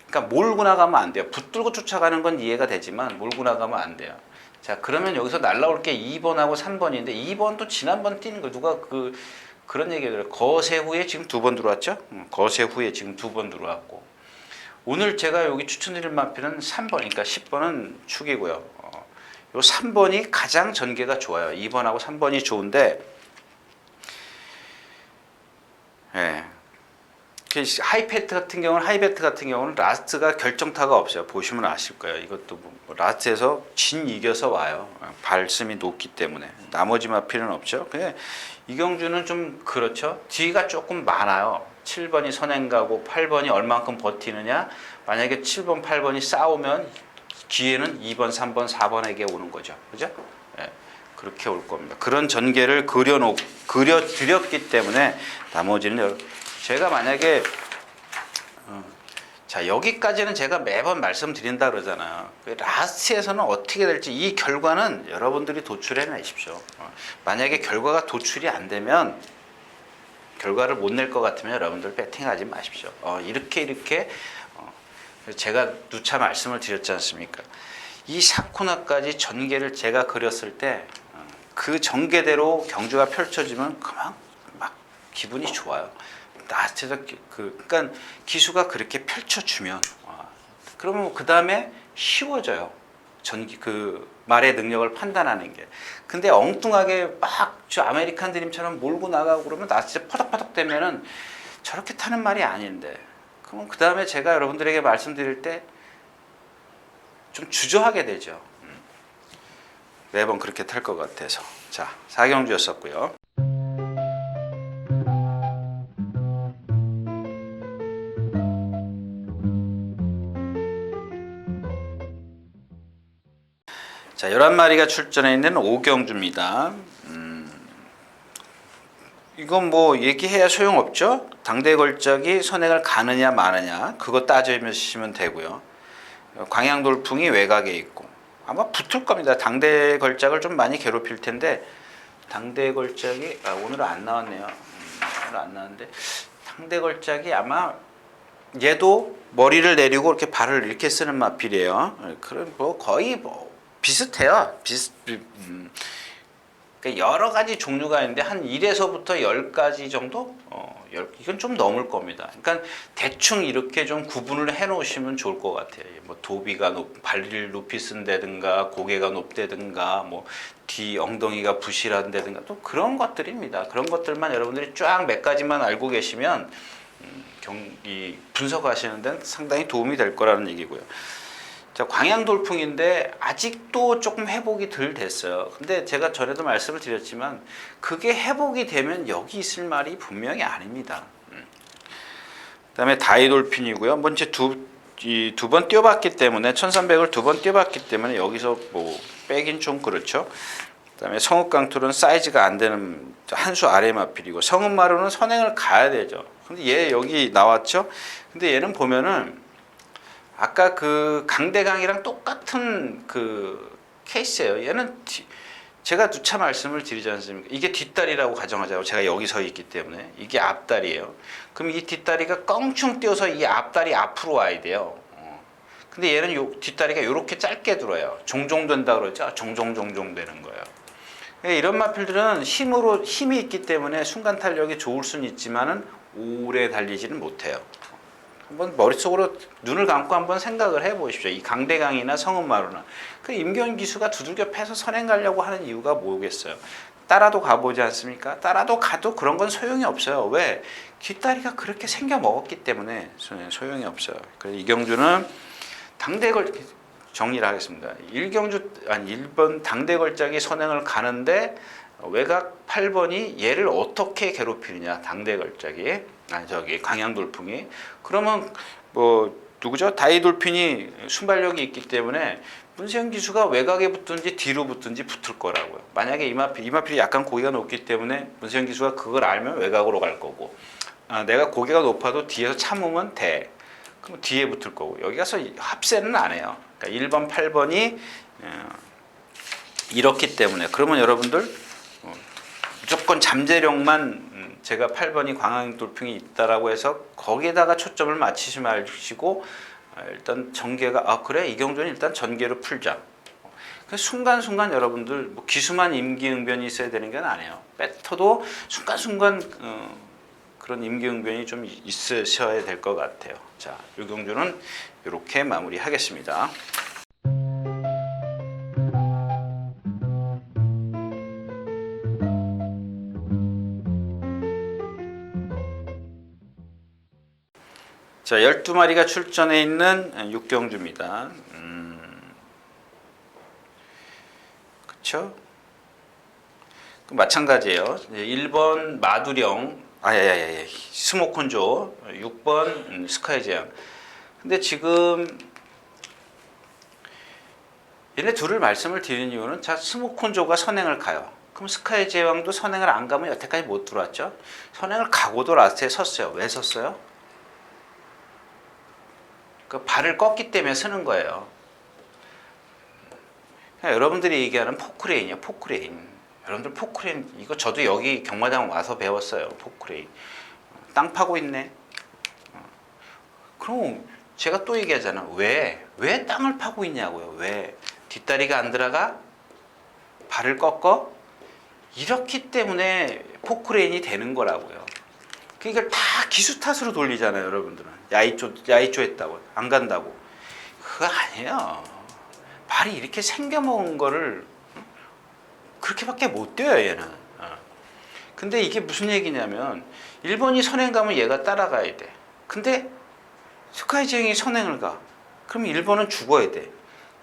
그러니까 몰고 나가면 안 돼요. 붙들고 쫓아가는 건 이해가 되지만 몰고 나가면 안 돼요. 자, 그러면 여기서 날라올 게 2번하고 3번인데 2번도 지난번 뛰는 거 누가 그런 얘기를 거세 후에 지금 2번 들어왔죠? 거세 후에 지금 2번 들어왔고 오늘 제가 여기 추천드릴 마필은 3번 그러니까 10번은 축이고요. 요 3번이 가장 전개가 좋아요. 2번하고 3번이 좋은데 예. 하이베트 같은 경우는 라스트가 결정타가 없어요. 보시면 아실 거예요. 이것도 뭐 라스트에서 이겨서 와요. 발심이 높기 때문에 나머지 마필은 없죠. 근데 이경주는 좀 그렇죠. 뒤가 조금 많아요. 7번이 선행 가고 8번이 얼만큼 버티느냐. 만약에 7번, 8번이 싸우면 기회는 2번, 3번, 4번에게 오는 거죠. 그죠? 예. 그렇게 올 겁니다. 그런 전개를 그려드렸기 때문에 나머지는 제가 만약에 자 여기까지는 제가 매번 말씀드린다 그러잖아요. 라스트에서는 어떻게 될지 이 결과는 여러분들이 도출해내십시오. 만약에 결과가 도출이 안 되면 결과를 못 낼 것 같으면 여러분들 배팅하지 마십시오. 이렇게 제가 누차 말씀을 드렸지 않습니까? 이 4코너까지 전개를 제가 그렸을 때 그 전개대로 경주가 펼쳐지면 그만 막 기분이 좋아요. 그러니까 기수가 그렇게 펼쳐주면 그러면 그 다음에 쉬워져요. 그 말의 능력을 판단하는 게. 근데 엉뚱하게 막 저 아메리칸 드림처럼 몰고 나가고 그러면 나 진짜 퍼덕퍼덕 되면은 저렇게 타는 말이 아닌데. 그러면 그 다음에 제가 여러분들에게 말씀드릴 때 좀 주저하게 되죠. 매번 그렇게 탈 것 같아서. 자, 4경주였었고요. 자, 11마리가 출전해 있는 5경주입니다. 이건 뭐 얘기해야 소용없죠. 당대 걸작이 선행을 가느냐 마느냐 그거 따지시면 되고요. 광양돌풍이 외곽에 있고 아마 붙을 겁니다. 당대 걸작을 좀 많이 괴롭힐 텐데 당대 걸작이 오늘은 안 나왔네요. 오늘 안 나왔는데 당대 걸작이 아마 얘도 머리를 내리고 이렇게 발을 이렇게 쓰는 마필이에요. 그럼 뭐 거의 뭐 비슷해요. 그러니까 여러 가지 종류가 있는데 한 1에서부터 10가지 정도? 이건 좀 넘을 겁니다. 그러니까 대충 이렇게 좀 구분을 해 놓으시면 좋을 것 같아요. 뭐 도비가 발을 높이 쓴다든가 고개가 높다든가 뭐 뒤 엉덩이가 부실한다든가 또 그런 것들입니다. 그런 것들만 여러분들이 쫙 몇 가지만 알고 계시면 이 분석하시는 데는 상당히 도움이 될 거라는 얘기고요. 자, 광양돌풍인데 아직도 조금 회복이 덜 됐어요. 근데 제가 전에도 말씀을 드렸지만 그게 회복이 되면 여기 있을 말이 분명히 아닙니다. 그다음에 다이돌핀이고요. 먼저 두 번 뛰어봤기 때문에 1300을 두 번 뛰어봤기 때문에 여기서 뭐 빼긴 좀 그렇죠. 그다음에 성읍강툴은 사이즈가 안 되는 한 수 아래 마필이고 성읍마루는 선행을 가야 되죠. 근데 얘 여기 나왔죠. 근데 얘는 보면은 아까 그 강대강이랑 똑같은 그 케이스예요. 얘는 제가 누차 말씀을 드리지 않습니까? 이게 뒷다리라고 가정하자고 제가 여기 서 있기 때문에 이게 앞다리예요. 그럼 이 뒷다리가 껑충 뛰어서 이 앞다리 앞으로 와야 돼요. 근데 얘는 뒷다리가 이렇게 짧게 들어요. 종종 된다 그러죠. 종종 되는 거예요. 이런 마필들은 힘이 있기 때문에 순간 탄력이 좋을 수는 있지만은 오래 달리지는 못해요. 한번 머릿속으로 눈을 감고 한번 생각을 해보십시오. 이 강대강이나 성읍마루나 그 임경윤 기수가 두들겨 패서 선행 가려고 하는 이유가 뭐겠어요? 따라도 가보지 않습니까? 따라도 가도 그런 건 소용이 없어요. 왜? 뒷다리가 그렇게 생겨 먹었기 때문에 소용이 없어요. 그래서 이경주는 당대걸 정리를 하겠습니다. 1번 당대걸작이 선행을 가는데 외곽 8번이 얘를 어떻게 괴롭히느냐 당대걸작이 광양돌풍이 그러면 뭐 누구죠? 다이돌핀이 순발력이 있기 때문에 문세영 기수가 외곽에 붙든지 뒤로 붙든지 붙을 거라고요. 만약에 이마필이 약간 고개가 높기 때문에 문세영 기수가 그걸 알면 외곽으로 갈 거고 내가 고개가 높아도 뒤에서 참으면 돼. 그럼 뒤에 붙을 거고 여기 가서 합세는 안 해요. 그러니까 1번, 8번이 이렇기 때문에 그러면 여러분들 무조건 잠재력만 제가 8번이 광양돌풍이 있다라고 해서 거기에다가 초점을 맞추지 마시고 일단 전개가 그래 이경주는 일단 전개로 풀자. 순간순간 여러분들 뭐 기수만 임기응변이 있어야 되는 건 아니에요. 뱉어도 순간순간 그런 임기응변이 좀 있으셔야 될 것 같아요. 자, 유경주는 이렇게 마무리하겠습니다. 자, 12마리가 출전해 있는 6경주입니다. 그쵸? 마찬가지예요. 1번 마두령, 스모콘조, 6번 스카이제양. 근데 지금 얘네 둘을 말씀을 드리는 이유는 자, 스모콘조가 선행을 가요. 그럼 스카이제왕도 선행을 안 가면 여태까지 못 들어왔죠. 선행을 가고도 라스트에 섰어요. 왜 섰어요? 그 발을 꺾기 때문에 서는 거예요. 여러분들이 얘기하는 포크레인이에요. 포크레인. 여러분들 포크레인 이거 저도 여기 경마장 와서 배웠어요. 포크레인. 땅 파고 있네. 그럼 제가 또 얘기하잖아. 왜 땅을 파고 있냐고요. 왜? 뒷다리가 안 들어가? 발을 꺾어? 이렇기 때문에 포크레인이 되는 거라고요. 그러니까 다 기수 탓으로 돌리잖아요, 여러분들은. 야이쪼 했다고 안 간다고. 그거 아니에요. 발이 이렇게 생겨먹은 거를 그렇게밖에 못 뛰어요, 얘는. 근데 이게 무슨 얘기냐면 일본이 선행 가면 얘가 따라가야 돼. 근데 스카이지행이 선행을 가. 그럼 일본은 죽어야 돼.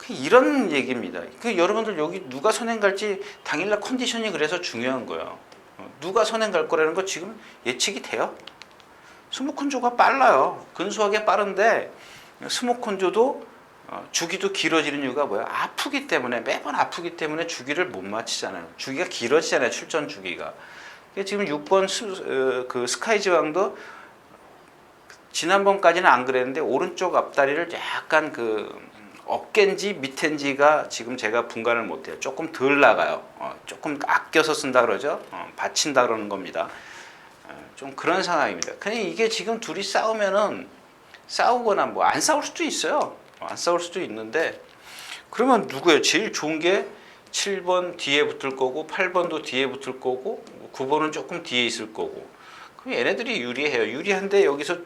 이런 얘기입니다. 여러분들 여기 누가 선행 갈지 당일날 컨디션이 그래서 중요한 거예요. 누가 선행 갈 거라는 거 지금 예측이 돼요. 스모콘조가 빨라요. 근소하게 빠른데 스모콘조도 주기도 길어지는 이유가 뭐야? 아프기 때문에, 매번 아프기 때문에 주기를 못 마치잖아요. 주기가 길어지잖아요, 출전 주기가. 지금 6번 그 스카이지왕도 지난번까지는 안 그랬는데 오른쪽 앞다리를 약간 그 어깨인지 밑인지가 지금 제가 분간을 못해요. 조금 덜 나가요. 조금 아껴서 쓴다 그러죠. 받친다 그러는 겁니다. 좀 그런 상황입니다. 그냥 이게 지금 둘이 싸우면은 싸우거나 뭐 안 싸울 수도 있어요. 안 싸울 수도 있는데 그러면 누구예요? 제일 좋은 게 7번 뒤에 붙을 거고 8번도 뒤에 붙을 거고 9번은 조금 뒤에 있을 거고 그럼 얘네들이 유리해요. 유리한데 여기서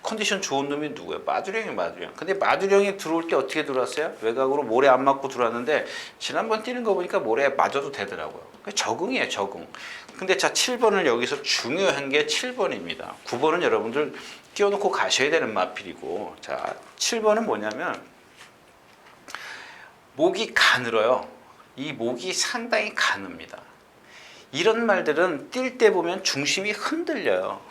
컨디션 좋은 놈이 누구예요? 마두령이. 근데 마두령이 들어올 때 어떻게 들어왔어요? 외곽으로 모래 안 맞고 들어왔는데 지난번 뛰는 거 보니까 모래에 맞아도 되더라고요. 적응이에요, 적응. 근데 자 7번을 여기서 중요한 게 7번입니다. 9번은 여러분들 띄워놓고 가셔야 되는 마필이고 자 7번은 뭐냐면 목이 가늘어요. 이 목이 상당히 가늡니다. 이런 말들은 뛸 때 보면 중심이 흔들려요.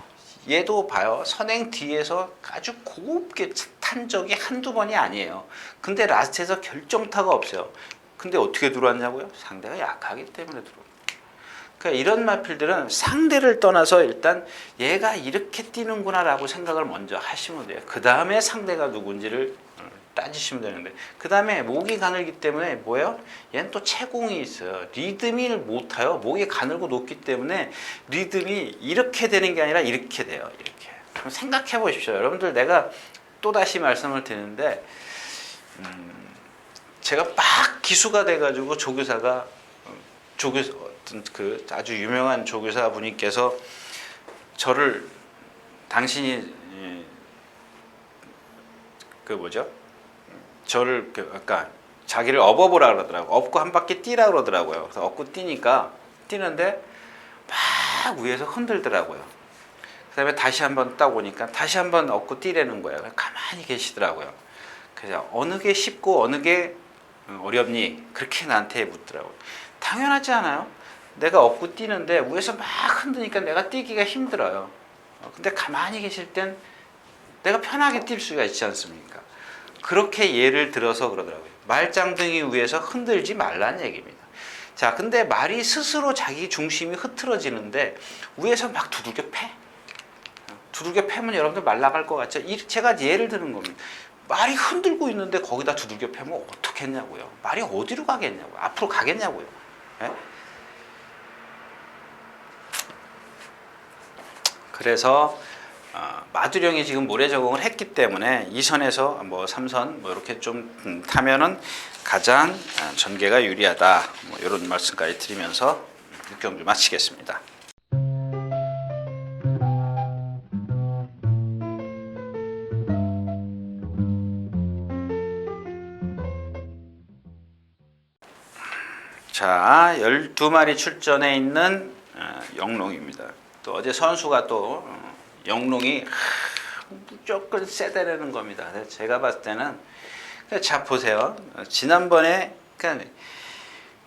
얘도 봐요. 선행 뒤에서 아주 곱게 탄 적이 한두 번이 아니에요. 근데 라스트에서 결정타가 없어요. 근데 어떻게 들어왔냐고요? 상대가 약하기 때문에 들어옵니다. 그러니까 이런 마필들은 상대를 떠나서 일단 얘가 이렇게 뛰는구나 라고 생각을 먼저 하시면 돼요. 그 다음에 상대가 누군지를 따지시면 되는데 그 다음에 목이 가늘기 때문에 뭐예요? 얘는 또 채공이 있어요. 리듬이 못 타요. 목이 가늘고 높기 때문에 리듬이 이렇게 되는 게 아니라 이렇게 돼요. 이렇게. 그럼 생각해 보십시오. 여러분들 내가 또다시 말씀을 드리는데 제가 막 기수가 돼가지고 조교사가 어떤 그 아주 유명한 조교사 분께서 저를 당신이 그 뭐죠? 저를 아까 자기를 업어보라 그러더라고. 업고 한 바퀴 뛰라 그러더라고요. 그래서 업고 뛰는데 막 위에서 흔들더라고요. 그다음에 다시 한번 딱 오니까 다시 한번 업고 뛰라는 거예요. 가만히 계시더라고요. 그래서 어느 게 쉽고 어느 게 어렵니? 그렇게 나한테 묻더라고요. 당연하지 않아요? 내가 업고 뛰는데 위에서 막 흔드니까 내가 뛰기가 힘들어요. 근데 가만히 계실 땐 내가 편하게 뛸 수가 있지 않습니까? 그렇게 예를 들어서 그러더라고요. 말장등이 위에서 흔들지 말라는 얘기입니다. 자, 근데 말이 스스로 자기 중심이 흐트러지는데 위에서 막 두들겨 패. 두들겨 패면 여러분들 말 나갈 것 같죠? 제가 예를 드는 겁니다. 말이 흔들고 있는데 거기다 두들겨 패면 어떻게 했냐고요. 말이 어디로 가겠냐고요. 앞으로 가겠냐고요. 예? 그래서 마두령이 지금 모래 적응을 했기 때문에 2선에서 뭐 3선 뭐 이렇게 좀 타면은 가장 전개가 유리하다. 뭐 이런 말씀까지 드리면서 6경주 마치겠습니다. 자, 12마리 출전해 있는 영롱입니다. 또 어제 선수가 또 영롱이 무조건 세다라는 겁니다. 제가 봤을 때는 자 보세요. 지난번에 그러니까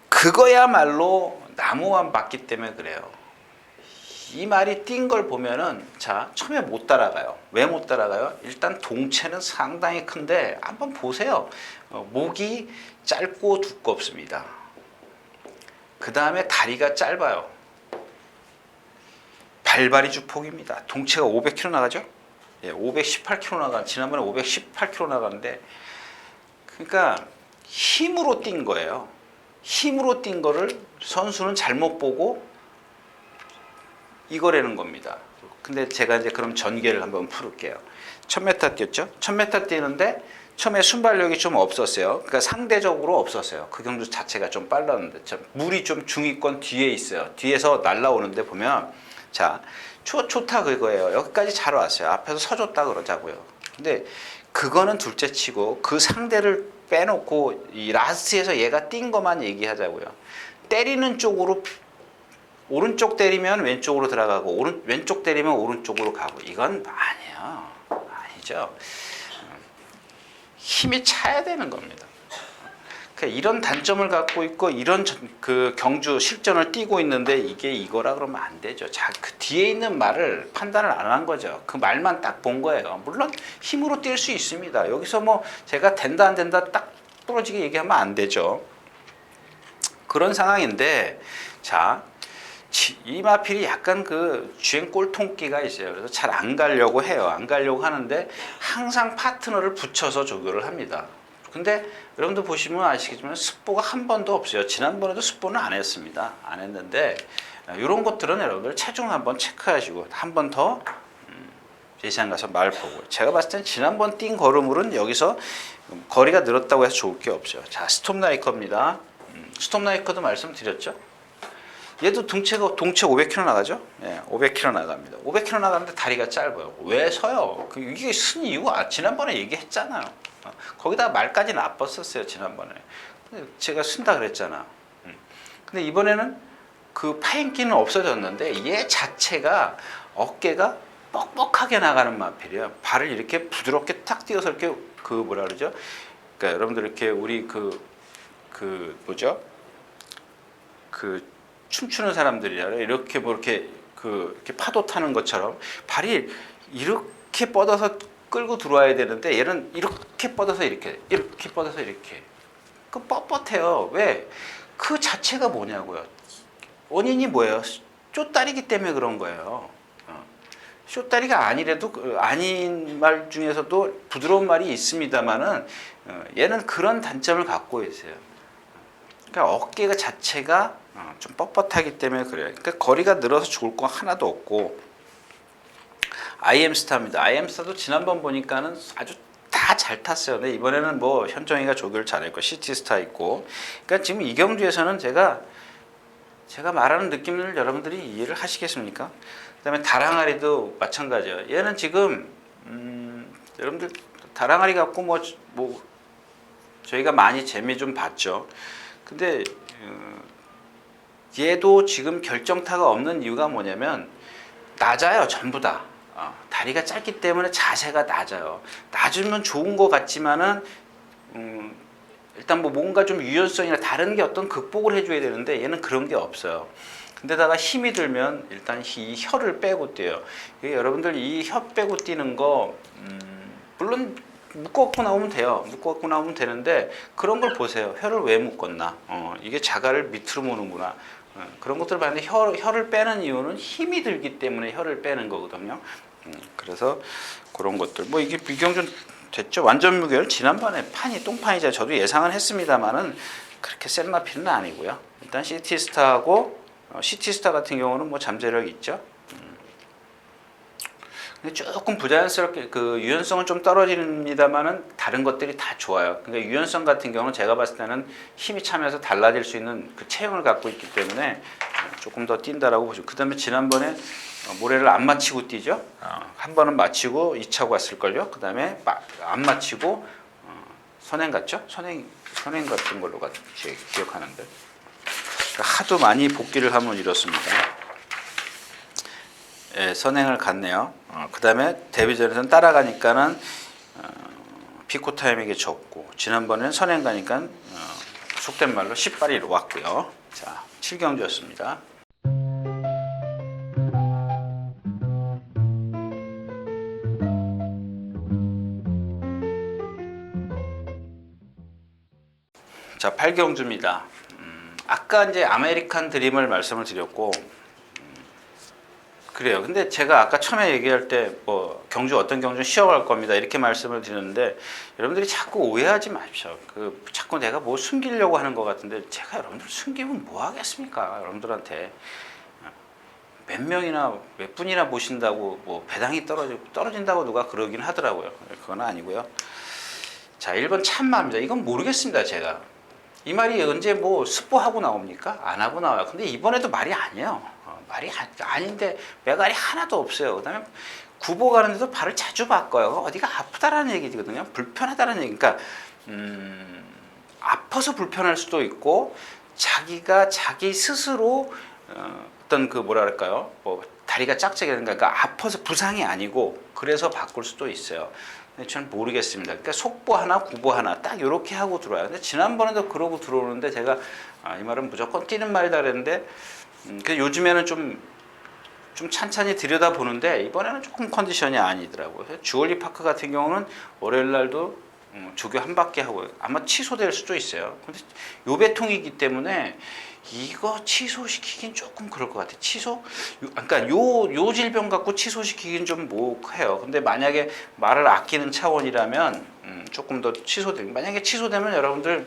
그거야말로 나무만 봤기 때문에 그래요. 이 말이 뛴 걸 보면은 자 처음에 못 따라가요. 왜 못 따라가요? 일단 동체는 상당히 큰데 한번 보세요. 목이 짧고 두껍습니다. 그 다음에 다리가 짧아요. 발발이 주폭입니다. 동체가 500kg 나가죠? 예, 518kg 나가. 지난번에 518kg 나갔는데, 그러니까 힘으로 뛴 거예요. 힘으로 뛴 거를 선수는 잘못 보고 이거라는 겁니다. 근데 제가 이제 그럼 전개를 한번 풀을게요. 1000m 뛰었죠? 1000m 뛰는데 처음에 순발력이 좀 없었어요. 그러니까 상대적으로 없었어요. 그 경주 자체가 좀 빨랐는데 물이 좀 중위권 뒤에 있어요. 뒤에서 날라오는데 보면 자 좋다 그거예요. 여기까지 잘 왔어요. 앞에서 서줬다 그러자고요. 근데 그거는 둘째치고 그 상대를 빼놓고 이 라스트에서 얘가 뛴 것만 얘기하자고요. 때리는 쪽으로 오른쪽 때리면 왼쪽으로 들어가고 왼쪽 때리면 오른쪽으로 가고 이건 아니에요. 아니죠. 힘이 차야 되는 겁니다. 그러니까 이런 단점을 갖고 있고 이런 그 경주 실전을 띄고 있는데 이게 이거라 그러면 안 되죠. 자, 그 뒤에 있는 말을 판단을 안 한 거죠. 그 말만 딱 본 거예요. 물론 힘으로 뛸 수 있습니다. 여기서 뭐 제가 된다 안 된다 딱 부러지게 얘기하면 안 되죠. 그런 상황인데 자, 이 마필이 약간 그 주행 꼴통기가 있어요. 그래서 잘 안 가려고 해요. 안 가려고 하는데 항상 파트너를 붙여서 조교를 합니다. 근데 여러분들 보시면 아시겠지만 스포가 한 번도 없어요. 지난번에도 스포는 안 했습니다. 안 했는데 이런 것들은 여러분들 체중 한번 체크하시고 한 번 더 제시장 가서 말 보고 제가 봤을 땐 지난번 뛴 걸음물은 여기서 거리가 늘었다고 해서 좋을 게 없어요. 자, 스톱나이커입니다. 스톱나이커도 말씀드렸죠. 얘도 동체 500km 나가죠? 예, 500km 나갑니다. 500km 나가는데 다리가 짧아요. 왜 서요? 이게 쓴 이유가 지난번에 얘기했잖아요. 거기다 말까지 나빴었어요, 지난번에. 제가 쓴다 그랬잖아. 근데 이번에는 그 파인기는 없어졌는데 얘 자체가 어깨가 뻑뻑하게 나가는 마필이에요. 발을 이렇게 부드럽게 탁 띄어서 이렇게 그 뭐라 그러죠? 그러니까 여러분들 이렇게 우리 뭐죠? 춤추는 사람들이잖아요. 이렇게 뭐 이렇게 파도 타는 것처럼 발이 이렇게 뻗어서 끌고 들어와야 되는데 얘는 이렇게 뻗어서 이렇게 뻗어서 이렇게 그 뻣뻣해요. 왜? 그 자체가 뭐냐고요. 원인이 뭐예요? 쇼다리기 때문에 그런 거예요. 쇼다리가 아니래도 아닌 말 중에서도 부드러운 말이 있습니다만은 얘는 그런 단점을 갖고 있어요. 그러니까 어깨가 자체가 좀 뻣뻣하기 때문에 그래요. 그러니까 거리가 늘어서 좋을 거 하나도 없고 IM스타입니다. IM스타도 지난번 보니까는 아주 다 잘 탔어요. 근데 이번에는 뭐 현정이가 조교를 잘했고 시티스타 있고 그러니까 지금 이 경주에서는 제가 말하는 느낌을 여러분들이 이해를 하시겠습니까? 그 다음에 다랑아리도 마찬가지예요. 얘는 지금 여러분들 다랑아리 갖고 뭐 저희가 많이 재미 좀 봤죠. 근데 얘도 지금 결정타가 없는 이유가 뭐냐면 낮아요. 전부 다. 다리가 짧기 때문에 자세가 낮아요. 낮으면 좋은 것 같지만은 일단 뭐 뭔가 좀 유연성이나 다른 게 어떤 극복을 해줘야 되는데 얘는 그런 게 없어요. 근데다가 힘이 들면 일단 이 혀를 빼고 뛰어요. 여러분들 이 혀 빼고 뛰는 거 물론 묶어갖고 나오면 돼요. 묶어갖고 나오면 되는데 그런 걸 보세요. 혀를 왜 묶었나? 이게 자갈을 밑으로 모는구나. 그런 것들을 봤는데 혀를 빼는 이유는 힘이 들기 때문에 혀를 빼는 거거든요. 그래서 그런 것들. 뭐 이게 비경준 됐죠. 완전 무결 지난번에 판이 똥판이자 저도 예상은 했습니다만은 그렇게 센 마필은 아니고요. 일단 시티스타하고 시티스타 같은 경우는 뭐 잠재력 있죠. 근데 조금 부자연스럽게 그 유연성은 좀 떨어집니다만은 다른 것들이 다 좋아요. 그러니까 유연성 같은 경우는 제가 봤을 때는 힘이 차면서 달라질 수 있는 그 체형을 갖고 있기 때문에 조금 더 뛴다라고 보죠. 그다음에 지난번에 모래를 안 맞히고 뛰죠. 한 번은 맞히고 2차 갔을걸요. 그다음에 안 맞히고 선행 갔죠. 선행 같은 걸로 기억하는데 그러니까 하도 많이 복귀를 하면 이렇습니다. 예, 선행을 갔네요. 그 다음에 데뷔전에서는 따라가니까는 피코 타이밍이 적고 지난번에는 선행 가니까 속된 말로 10발이 왔고요. 자, 7경주였습니다. 자, 8경주입니다. 아까 이제 아메리칸 드림을 말씀을 드렸고 그래요. 근데 제가 아까 처음에 얘기할 때 뭐 경주 어떤 경주 쉬어갈 겁니다 이렇게 말씀을 드렸는데 여러분들이 자꾸 오해하지 마십시오. 자꾸 내가 뭐 숨기려고 하는 것 같은데 제가 여러분들 숨기면 뭐 하겠습니까? 여러분들한테 몇 명이나 몇 분이나 모신다고 뭐 배당이 떨어진다고 누가 그러긴 하더라고요. 그건 아니고요. 자, 1번 참마입니다. 이건 모르겠습니다, 제가. 이 말이 언제 뭐 스포하고 나옵니까? 안 하고 나와요. 근데 이번에도 말이 아니에요. 말이 아닌데 메갈이 하나도 없어요. 그다음에 구보 가는데도 발을 자주 바꿔요. 어디가 아프다라는 얘기거든요. 불편하다는 얘기. 그러니까 아파서 불편할 수도 있고 자기가 자기 스스로 어떤 그 뭐랄까요? 뭐 다리가 짝짝이라든가 그러니까 아파서 부상이 아니고 그래서 바꿀 수도 있어요. 근데 저는 모르겠습니다. 그러니까 속보 하나, 구보 하나 딱 이렇게 하고 들어와요. 근데 지난번에도 그러고 들어오는데 제가 이 말은 무조건 뛰는 말이다 그랬는데 요즘에는 좀 찬찬히 들여다보는데 이번에는 조금 컨디션이 아니더라고요. 주얼리 파크 같은 경우는 월요일 날도 조교 한 바퀴 하고 아마 취소될 수도 있어요. 근데 요배통이기 때문에 이거 취소시키긴 조금 그럴 것 같아요. 그러니까 요 질병 갖고 취소시키긴 좀 뭐해요. 근데 만약에 말을 아끼는 차원이라면 조금 더 만약에 취소되면 여러분들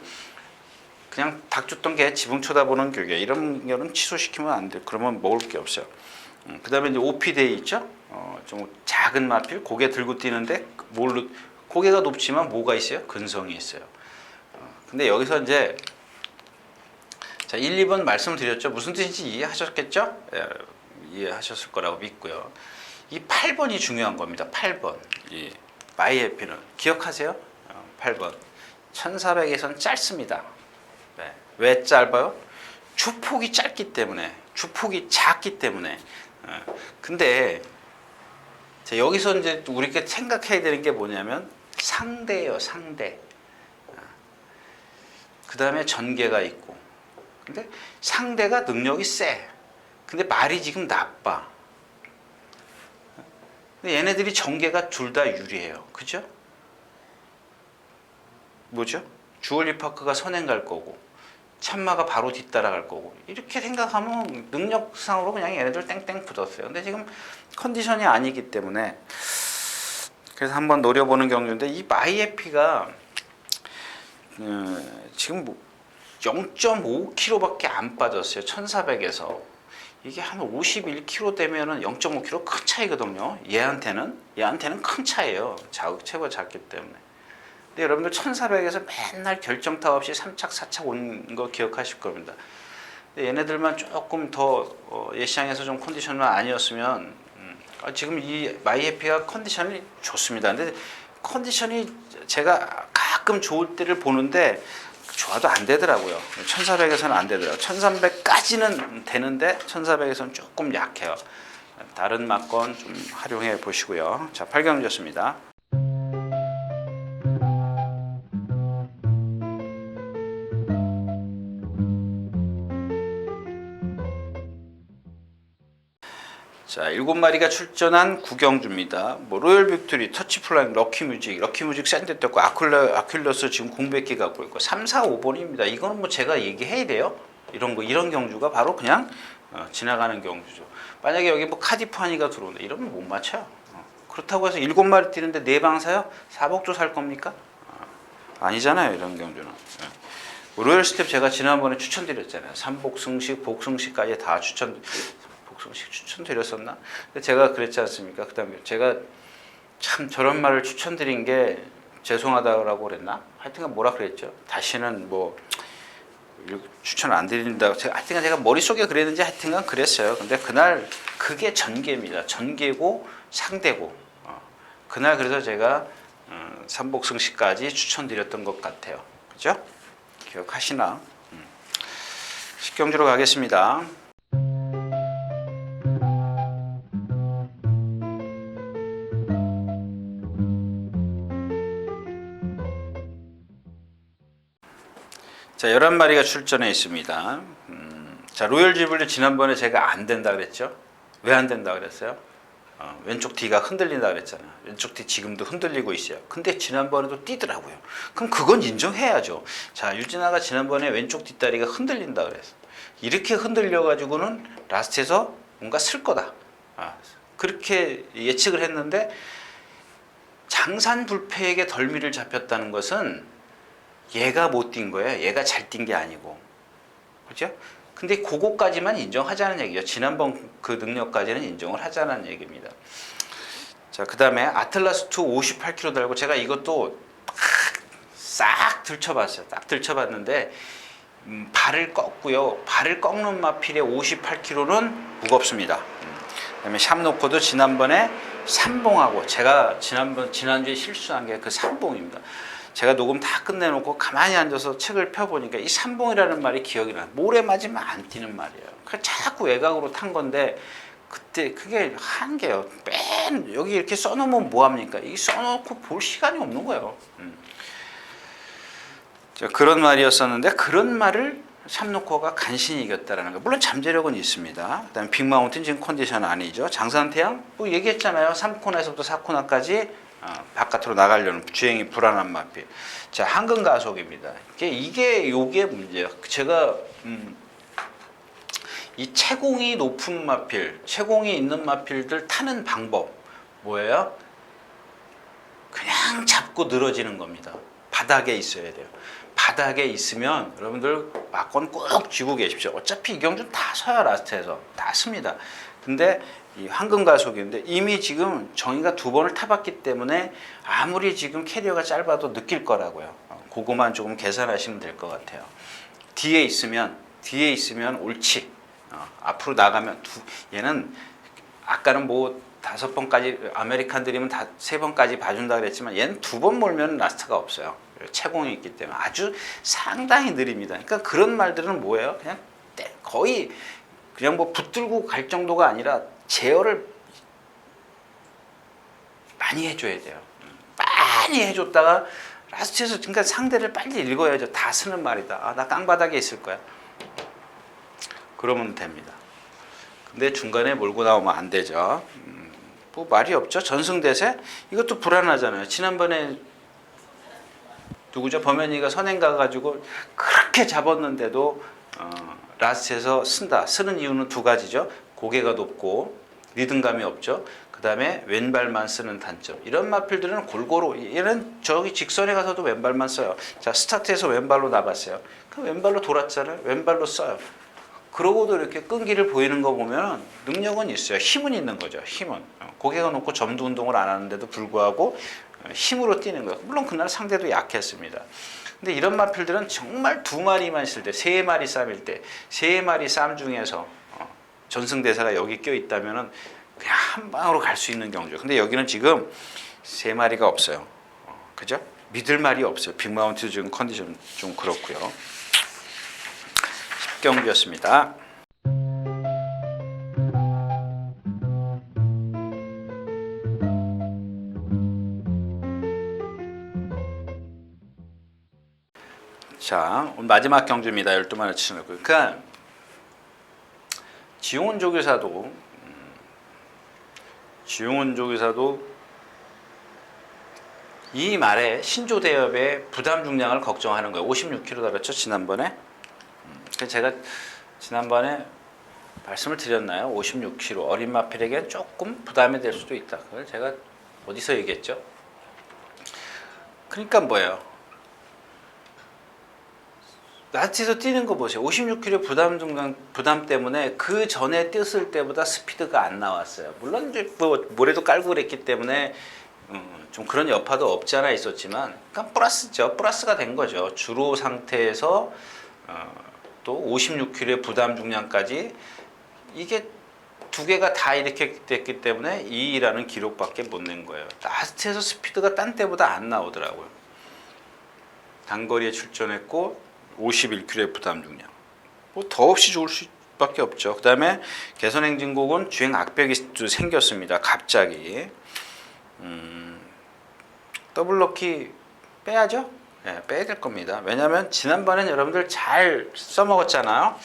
그냥 닭 줬던 게 지붕 쳐다보는 교계 이런 거는 취소시키면 안 돼. 그러면 먹을 게 없어요. 그다음에 이제 오피데이 있죠. 좀 작은 마필 고개 들고 뛰는데 고개가 높지만 뭐가 있어요? 근성이 있어요. 근데 여기서 이제 자 1, 2번 말씀을 드렸죠. 무슨 뜻인지 이해하셨겠죠? 예, 이해하셨을 거라고 믿고요. 이 8번이 중요한 겁니다. 8번. 이 마이에피는 기억하세요? 8번. 1400에서는 짧습니다. 네. 왜 짧아요? 주폭이 짧기 때문에, 주폭이 작기 때문에. 근데 여기서 이제 우리가 생각해야 되는 게 뭐냐면 상대예요, 상대. 그 다음에 전개가 있고. 근데 상대가 능력이 세. 근데 말이 지금 나빠. 근데 얘네들이 전개가 둘 다 유리해요. 그죠? 뭐죠? 주얼리 파크가 선행 갈 거고 참마가 바로 뒤따라갈 거고 이렇게 생각하면 능력상으로 그냥 얘네들 땡땡 붙었어요. 근데 지금 컨디션이 아니기 때문에 그래서 한번 노려보는 경주인데 이 마이에피가 지금 0.5kg밖에 안 빠졌어요. 1400에서 이게 한 51kg 되면은 0.5kg 큰 차이거든요. 얘한테는 큰 차이예요. 체구가 작기 때문에. 근데 여러분들 1400에서 맨날 결정타 없이 3착 4착 온 거 기억하실 겁니다. 근데 얘네들만 조금 더 예시장에서 좀 컨디션만 아니었으면 지금 이 마이해피가 컨디션이 좋습니다. 근데 컨디션이 제가 가끔 좋을 때를 보는데 좋아도 안 되더라고요. 1400에서는 안 되더라고요. 1300까지는 되는데 1400에서는 조금 약해요. 다른 막건 좀 활용해 보시고요. 자, 8경주였습니다. 자, 7마리가 출전한 9경주입니다. 뭐 로열 빅토리, 터치플라잉, 럭키뮤직 샌드 떴고 아큘러스 지금 공백기 갖고 있고 3, 4, 5번입니다. 이거는 뭐 제가 얘기해야 돼요. 이런 경주가 바로 그냥 지나가는 경주죠. 만약에 여기 뭐 카디프하니가 들어온다 이러면 못 맞춰요. 그렇다고 해서 7마리 뛰는데 4방 사요? 사복조 살 겁니까? 아니잖아요. 이런 경주는. 로열 스텝 제가 지난번에 추천드렸잖아요. 삼복승식, 복승식까지 다 추천드렸었나? 제가 그랬지 않습니까? 그 다음에 제가 참 저런 말을 추천드린 게 죄송하다고 그랬나? 하여튼간 뭐라 그랬죠? 다시는 뭐 추천 안 드린다고 하여튼간 제가 머릿속에 그랬는지 하여튼간 그랬어요. 근데 그날 그게 전개입니다. 전개고 상대고 그날 그래서 제가 삼복승식까지 추천드렸던 것 같아요. 그죠? 기억하시나? 10경주로 가겠습니다. 자, 11마리가 출전해 있습니다. 자, 로열 지블리 지난번에 제가 안 된다 그랬죠? 왜 안 된다 그랬어요? 왼쪽 뒤가 흔들린다 그랬잖아요. 왼쪽 뒤 지금도 흔들리고 있어요. 근데 지난번에도 뛰더라고요. 그럼 그건 인정해야죠. 자, 유진아가 지난번에 왼쪽 뒷다리가 흔들린다 그랬어. 이렇게 흔들려 가지고는 라스트에서 뭔가 쓸 거다. 그렇게 예측을 했는데 장산불패에게 덜미를 잡혔다는 것은 얘가 못 뛴 거예요. 얘가 잘 뛴 게 아니고. 그죠? 근데 그거까지만 인정하자는 얘기죠. 지난번 그 능력까지는 인정을 하자는 얘기입니다. 자, 그 다음에 아틀라스2 58kg 달고 제가 이것도 싹 들쳐봤어요. 딱 들쳐봤는데 발을 꺾고요. 발을 꺾는 마필의 58kg는 무겁습니다. 그다음에 샵노코도 지난번에 삼봉하고 제가 지난주에 실수한 게 그 삼봉입니다. 제가 녹음 다 끝내놓고 가만히 앉아서 책을 펴보니까 이 삼봉이라는 말이 기억이 나요. 모래 맞으면 안 뛰는 말이에요. 그래서 자꾸 외곽으로 탄 건데 그때 그게 한계예요. 맨 여기 이렇게 써놓으면 뭐합니까? 이 써놓고 볼 시간이 없는 거예요. 그런 말이었었는데 그런 말을 샵노코가 간신히 이겼다라는 거. 물론 잠재력은 있습니다. 그다음에 빅마운틴 지금 컨디션 아니죠. 장산태양 뭐 얘기했잖아요. 3코너에서부터 4코너까지 바깥으로 나가려는 주행이 불안한 마필. 자, 한근 가속입니다. 요게 문제예요. 제가 이 채공이 높은 마필, 채공이 있는 마필들 타는 방법 뭐예요? 그냥 잡고 늘어지는 겁니다. 바닥에 있어야 돼요. 바닥에 있으면 여러분들 막건 꼭 쥐고 계십시오. 어차피 이경준 다 서요. 라스트에서 다 씁니다. 근데 이 황금 가속인데 이미 지금 정의가 2번을 타봤기 때문에 아무리 지금 캐리어가 짧아도 느낄 거라고요. 그거만 조금 계산하시면 될 것 같아요. 뒤에 있으면 옳지. 앞으로 나가면 얘는 아까는 뭐 5번까지 아메리칸들이면 3번까지 봐준다 그랬지만 얘는 2번 몰면 라스트가 없어요. 채공이 있기 때문에 아주 상당히 느립니다. 그러니까 그런 말들은 뭐예요? 그냥 거의 그냥 뭐 붙들고 갈 정도가 아니라 제어를 많이 해줘야 돼요. 많이 해줬다가 라스트에서 그러니까 상대를 빨리 읽어야죠. 다 쓰는 말이다. 나 깡바닥에 있을 거야. 그러면 됩니다. 근데 중간에 몰고 나오면 안 되죠. 뭐 말이 없죠. 전승대세 이것도 불안하잖아요. 지난번에 누구죠? 범현이가 선행 가가지고 그렇게 잡았는데도 라스트에서 쓰는 이유는 2가지죠. 고개가 높고 리듬감이 없죠. 그 다음에 왼발만 쓰는 단점. 이런 마필들은 골고루 얘는 저기 직선에 가서도 왼발만 써요. 자, 스타트에서 왼발로 나갔어요. 그 왼발로 돌았잖아요. 왼발로 써요. 그러고도 이렇게 끈기를 보이는 거 보면 능력은 있어요. 힘은 있는 거죠. 힘은. 고개가 높고 점도 운동을 안 하는데도 불구하고 힘으로 뛰는 거예요. 물론 그날 상대도 약했습니다. 근데 이런 마필들은 정말 2마리만 있을 때, 3마리 쌈일 때, 3마리 쌈 중에서 전승대사가 여기 껴 있다면은 그냥 한 방으로 갈 수 있는 경주죠. 근데 여기는 지금 3마리가 없어요. 그죠? 믿을 말이 없어요. 빅마운트 지금 컨디션 좀 그렇고요. 10경주였습니다. 자, 오늘 마지막 경주입니다. 12마리 치는 거. 그러니까 지용훈 조교사도 이 말에 신조대엽의 부담 중량을 걱정하는 거예요. 56kg다 그랬죠, 지난번에. 그래서 제가 지난번에 말씀을 드렸나요? 56kg 어린 마필에겐 조금 부담이 될 수도 있다. 그걸 제가 어디서 얘기했죠? 그러니까 뭐예요? 라스트에서 뛰는 거 보세요. 56kg 부담 때문에 그 전에 뛰었을 때보다 스피드가 안 나왔어요. 물론 이제 뭐 모래도 깔고 그랬기 때문에 좀 그런 여파도 없지 않아 있었지만, 그러니까 플러스죠. 플러스가 된 거죠. 주로 상태에서 또 56kg의 부담 중량까지 이게 2개가 다 이렇게 됐기 때문에 2라는 기록밖에 못 낸 거예요. 라스트에서 스피드가 딴 때보다 안 나오더라고요. 단거리에 출전했고 51kg의 부담 중량. 뭐 더없이 좋을 수밖에 없죠. 그 다음에 개선행진곡은 주행 악벽이 생겼습니다. 갑자기. 더블럭키 빼야죠? 네, 빼야 될 겁니다. 왜냐하면 지난번엔 여러분들 잘 써먹었잖아요.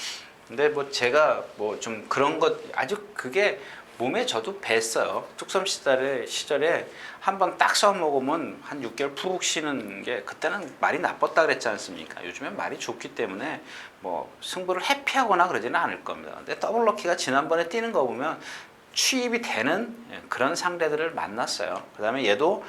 근데 뭐 제가 뭐 좀 그런 것 아주 그게 몸에 저도 뱄어요. 뚝섬 시절에 한번 딱 써먹으면 한 6개월 푹 쉬는 게 그때는 말이 나빴다 그랬지 않습니까? 요즘엔 말이 좋기 때문에 뭐 승부를 회피하거나 그러지는 않을 겁니다. 근데 더블럭키가 지난번에 뛰는 거 보면 취입이 되는 그런 상대들을 만났어요. 그 다음에 얘도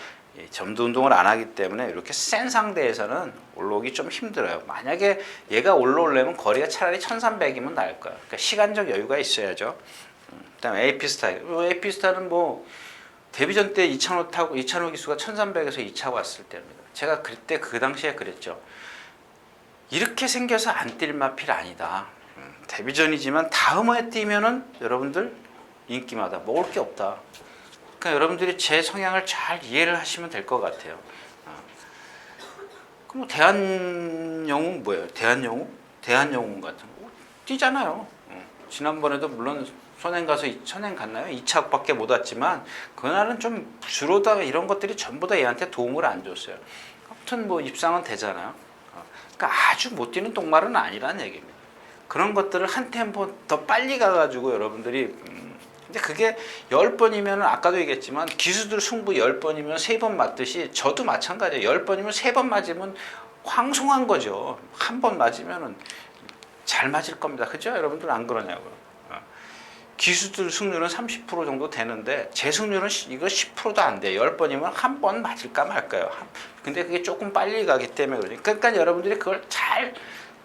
점도 운동을 안 하기 때문에 이렇게 센 상대에서는 올라오기 좀 힘들어요. 만약에 얘가 올라오려면 거리가 차라리 1300이면 나을 거예요. 그러니까 시간적 여유가 있어야죠. 그 다음에 AP스타. AP스타는 뭐 데뷔전 때 이찬호 기수가 1300에서 2차 왔을 때입니다. 제가 그때 그 당시에 그랬죠. 이렇게 생겨서 안 뛸 마필 아니다. 데뷔전이지만 다음 해 뛰면은 여러분들 인기마다 먹을 게 없다. 그러니까 여러분들이 제 성향을 잘 이해를 하시면 될 것 같아요. 그럼 대한영웅 뭐예요? 대한영웅 같은 거 뛰잖아요. 지난번에도 물론 선행 갔나요? 2차밖에 못 왔지만 그날은 좀 주로다 이런 것들이 전부 다 얘한테 도움을 안 줬어요. 아무튼 뭐 입상은 되잖아요. 그러니까 아주 못 뛰는 똥말은 아니라는 얘기입니다. 그런 것들을 한 템포 더 빨리 가가지고 여러분들이 근데 그게 10번이면 아까도 얘기했지만 기수들 승부 10번이면 3번 맞듯이 저도 마찬가지예요. 10번이면 3번 맞으면 황송한 거죠. 한 번 맞으면 잘 맞을 겁니다. 그죠? 여러분들 안 그러냐고요. 기수들 승률은 30% 정도 되는데 제 승률은 이거 10%도 안 돼요. 10번이면 한 번 맞을까 말까요. 근데 그게 조금 빨리 가기 때문에 그러니까 여러분들이 그걸 잘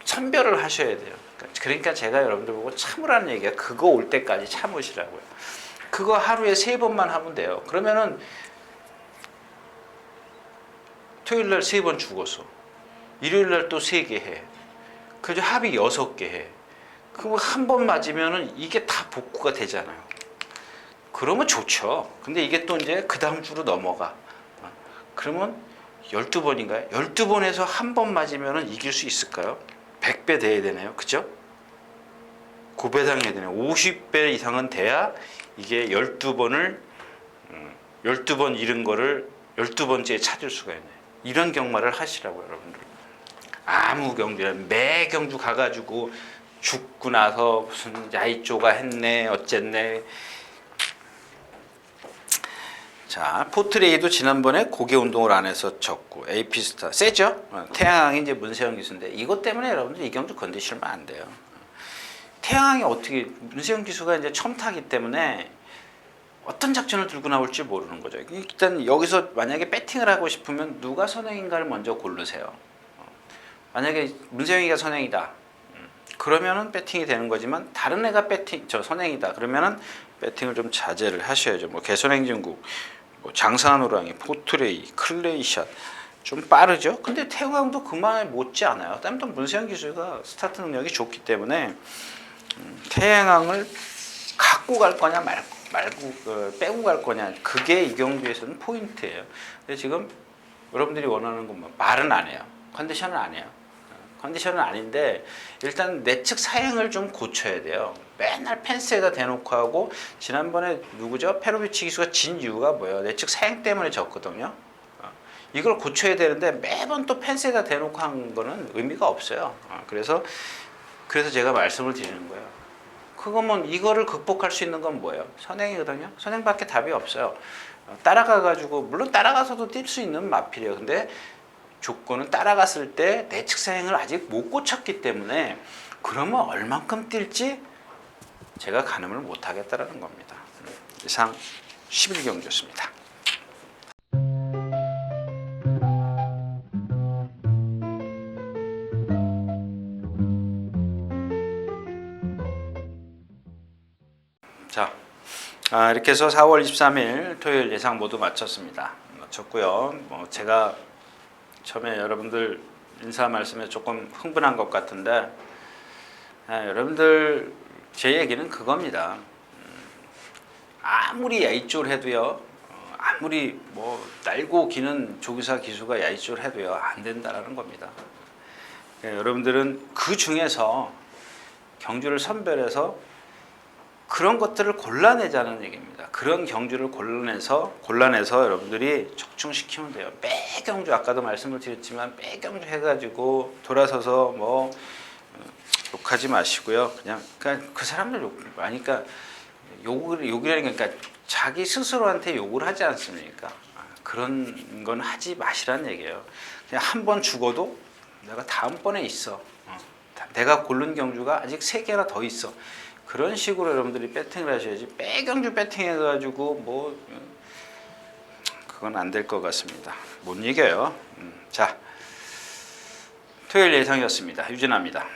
선별을 하셔야 돼요. 그러니까 제가 여러분들 보고 참으라는 얘기가 그거 올 때까지 참으시라고요. 그거 하루에 3번만 하면 돼요. 그러면은 토요일 날 3번 죽었어. 일요일 날 또 3개 해. 그죠? 합이 6개 해. 그럼 한 번 맞으면은 이게 다 복구가 되잖아요. 그러면 좋죠. 근데 이게 또 이제 그 다음 주로 넘어가. 그러면 12번인가요? 12번에서 한 번 맞으면은 이길 수 있을까요? 100배 돼야 되나요? 그죠? 고배당해야 되나요? 50배 이상은 돼야 이게 12번을 12번 잃은 거를 12번째에 찾을 수가 있네요. 이런 경마를 하시라고요, 여러분들. 아무 경주나 매 경주 가가지고 죽고 나서 무슨 야이쪼가 했네 어쨌네. 자, 포트레이도 지난번에 고개 운동을 안 해서 졌고 에이피스타 세죠? 태양왕이 이제 문세영 기수인데 이것 때문에 여러분들 이 경주 건드시면 안 돼요. 태양왕이 어떻게 문세영 기수가 이제 처음 타기 때문에 어떤 작전을 들고 나올지 모르는 거죠. 일단 여기서 만약에 배팅을 하고 싶으면 누가 선행인가를 먼저 고르세요. 만약에 문세영이가 선행이다. 그러면은 배팅이 되는 거지만 다른 애가 선행이다. 그러면은 배팅을 좀 자제를 하셔야죠. 뭐 개선행진국, 뭐 장산호랑이, 포트레이, 클레이샷 좀 빠르죠. 근데 태광도 그만에 못지 않아요. 그다음에 또 문세영 기수가 스타트 능력이 좋기 때문에 태양왕을 갖고 갈 거냐 말고 빼고 갈 거냐 그게 이 경주에서는 포인트예요. 근데 지금 여러분들이 원하는 건 말은 안 해요. 컨디션은 안 해요. 컨디션은 아닌데 일단 내측 사행을 좀 고쳐야 돼요. 맨날 펜스에다 대놓고 하고 지난번에 누구죠? 페로비치 기수가 진 이유가 뭐예요? 내측 사행 때문에 졌거든요. 이걸 고쳐야 되는데 매번 또 펜스에다 대놓고 한 거는 의미가 없어요. 그래서 제가 말씀을 드리는 거예요. 그거면 이거를 극복할 수 있는 건 뭐예요? 선행이거든요. 선행밖에 답이 없어요. 따라가가지고 물론 따라가서도 뛸 수 있는 마필이에요. 근데 조건은 따라갔을 때 내측 사행을 아직 못 고쳤기 때문에 그러면 얼만큼 뛸지 제가 가늠을 못 하겠다라는 겁니다. 이상 11경주였습니다. 자, 이렇게 해서 4월 23일 토요일 예상 모두 마쳤습니다. 마쳤고요. 제가 처음에 여러분들 인사 말씀에 조금 흥분한 것 같은데 여러분들 제 얘기는 그겁니다. 아무리 야이쫄 해도요, 아무리 뭐 날고 기는 조기사 기수가 야이쫄 해도요 안 된다라는 겁니다. 여러분들은 그 중에서 경주를 선별해서 그런 것들을 골라내자는 얘기입니다. 그런 경주를 골라내서 여러분들이 적중시키면 돼요. 매 경주 아까도 말씀을 드렸지만 매 경주 해가지고 돌아서서 뭐 욕하지 마시고요. 그냥 그 사람들 그러니까 욕이라는 게 그러니까 자기 스스로한테 욕을 하지 않습니까? 그런 건 하지 마시라는 얘기예요. 그냥 한 번 죽어도 내가 다음번에 있어. 내가 고른 경주가 아직 3개나 더 있어. 그런 식으로 여러분들이 배팅을 하셔야지 빼경주 배팅해가지고 뭐 그건 안 될 것 같습니다. 못 이겨요. 자, 토요일 예상이었습니다. 유진아입니다.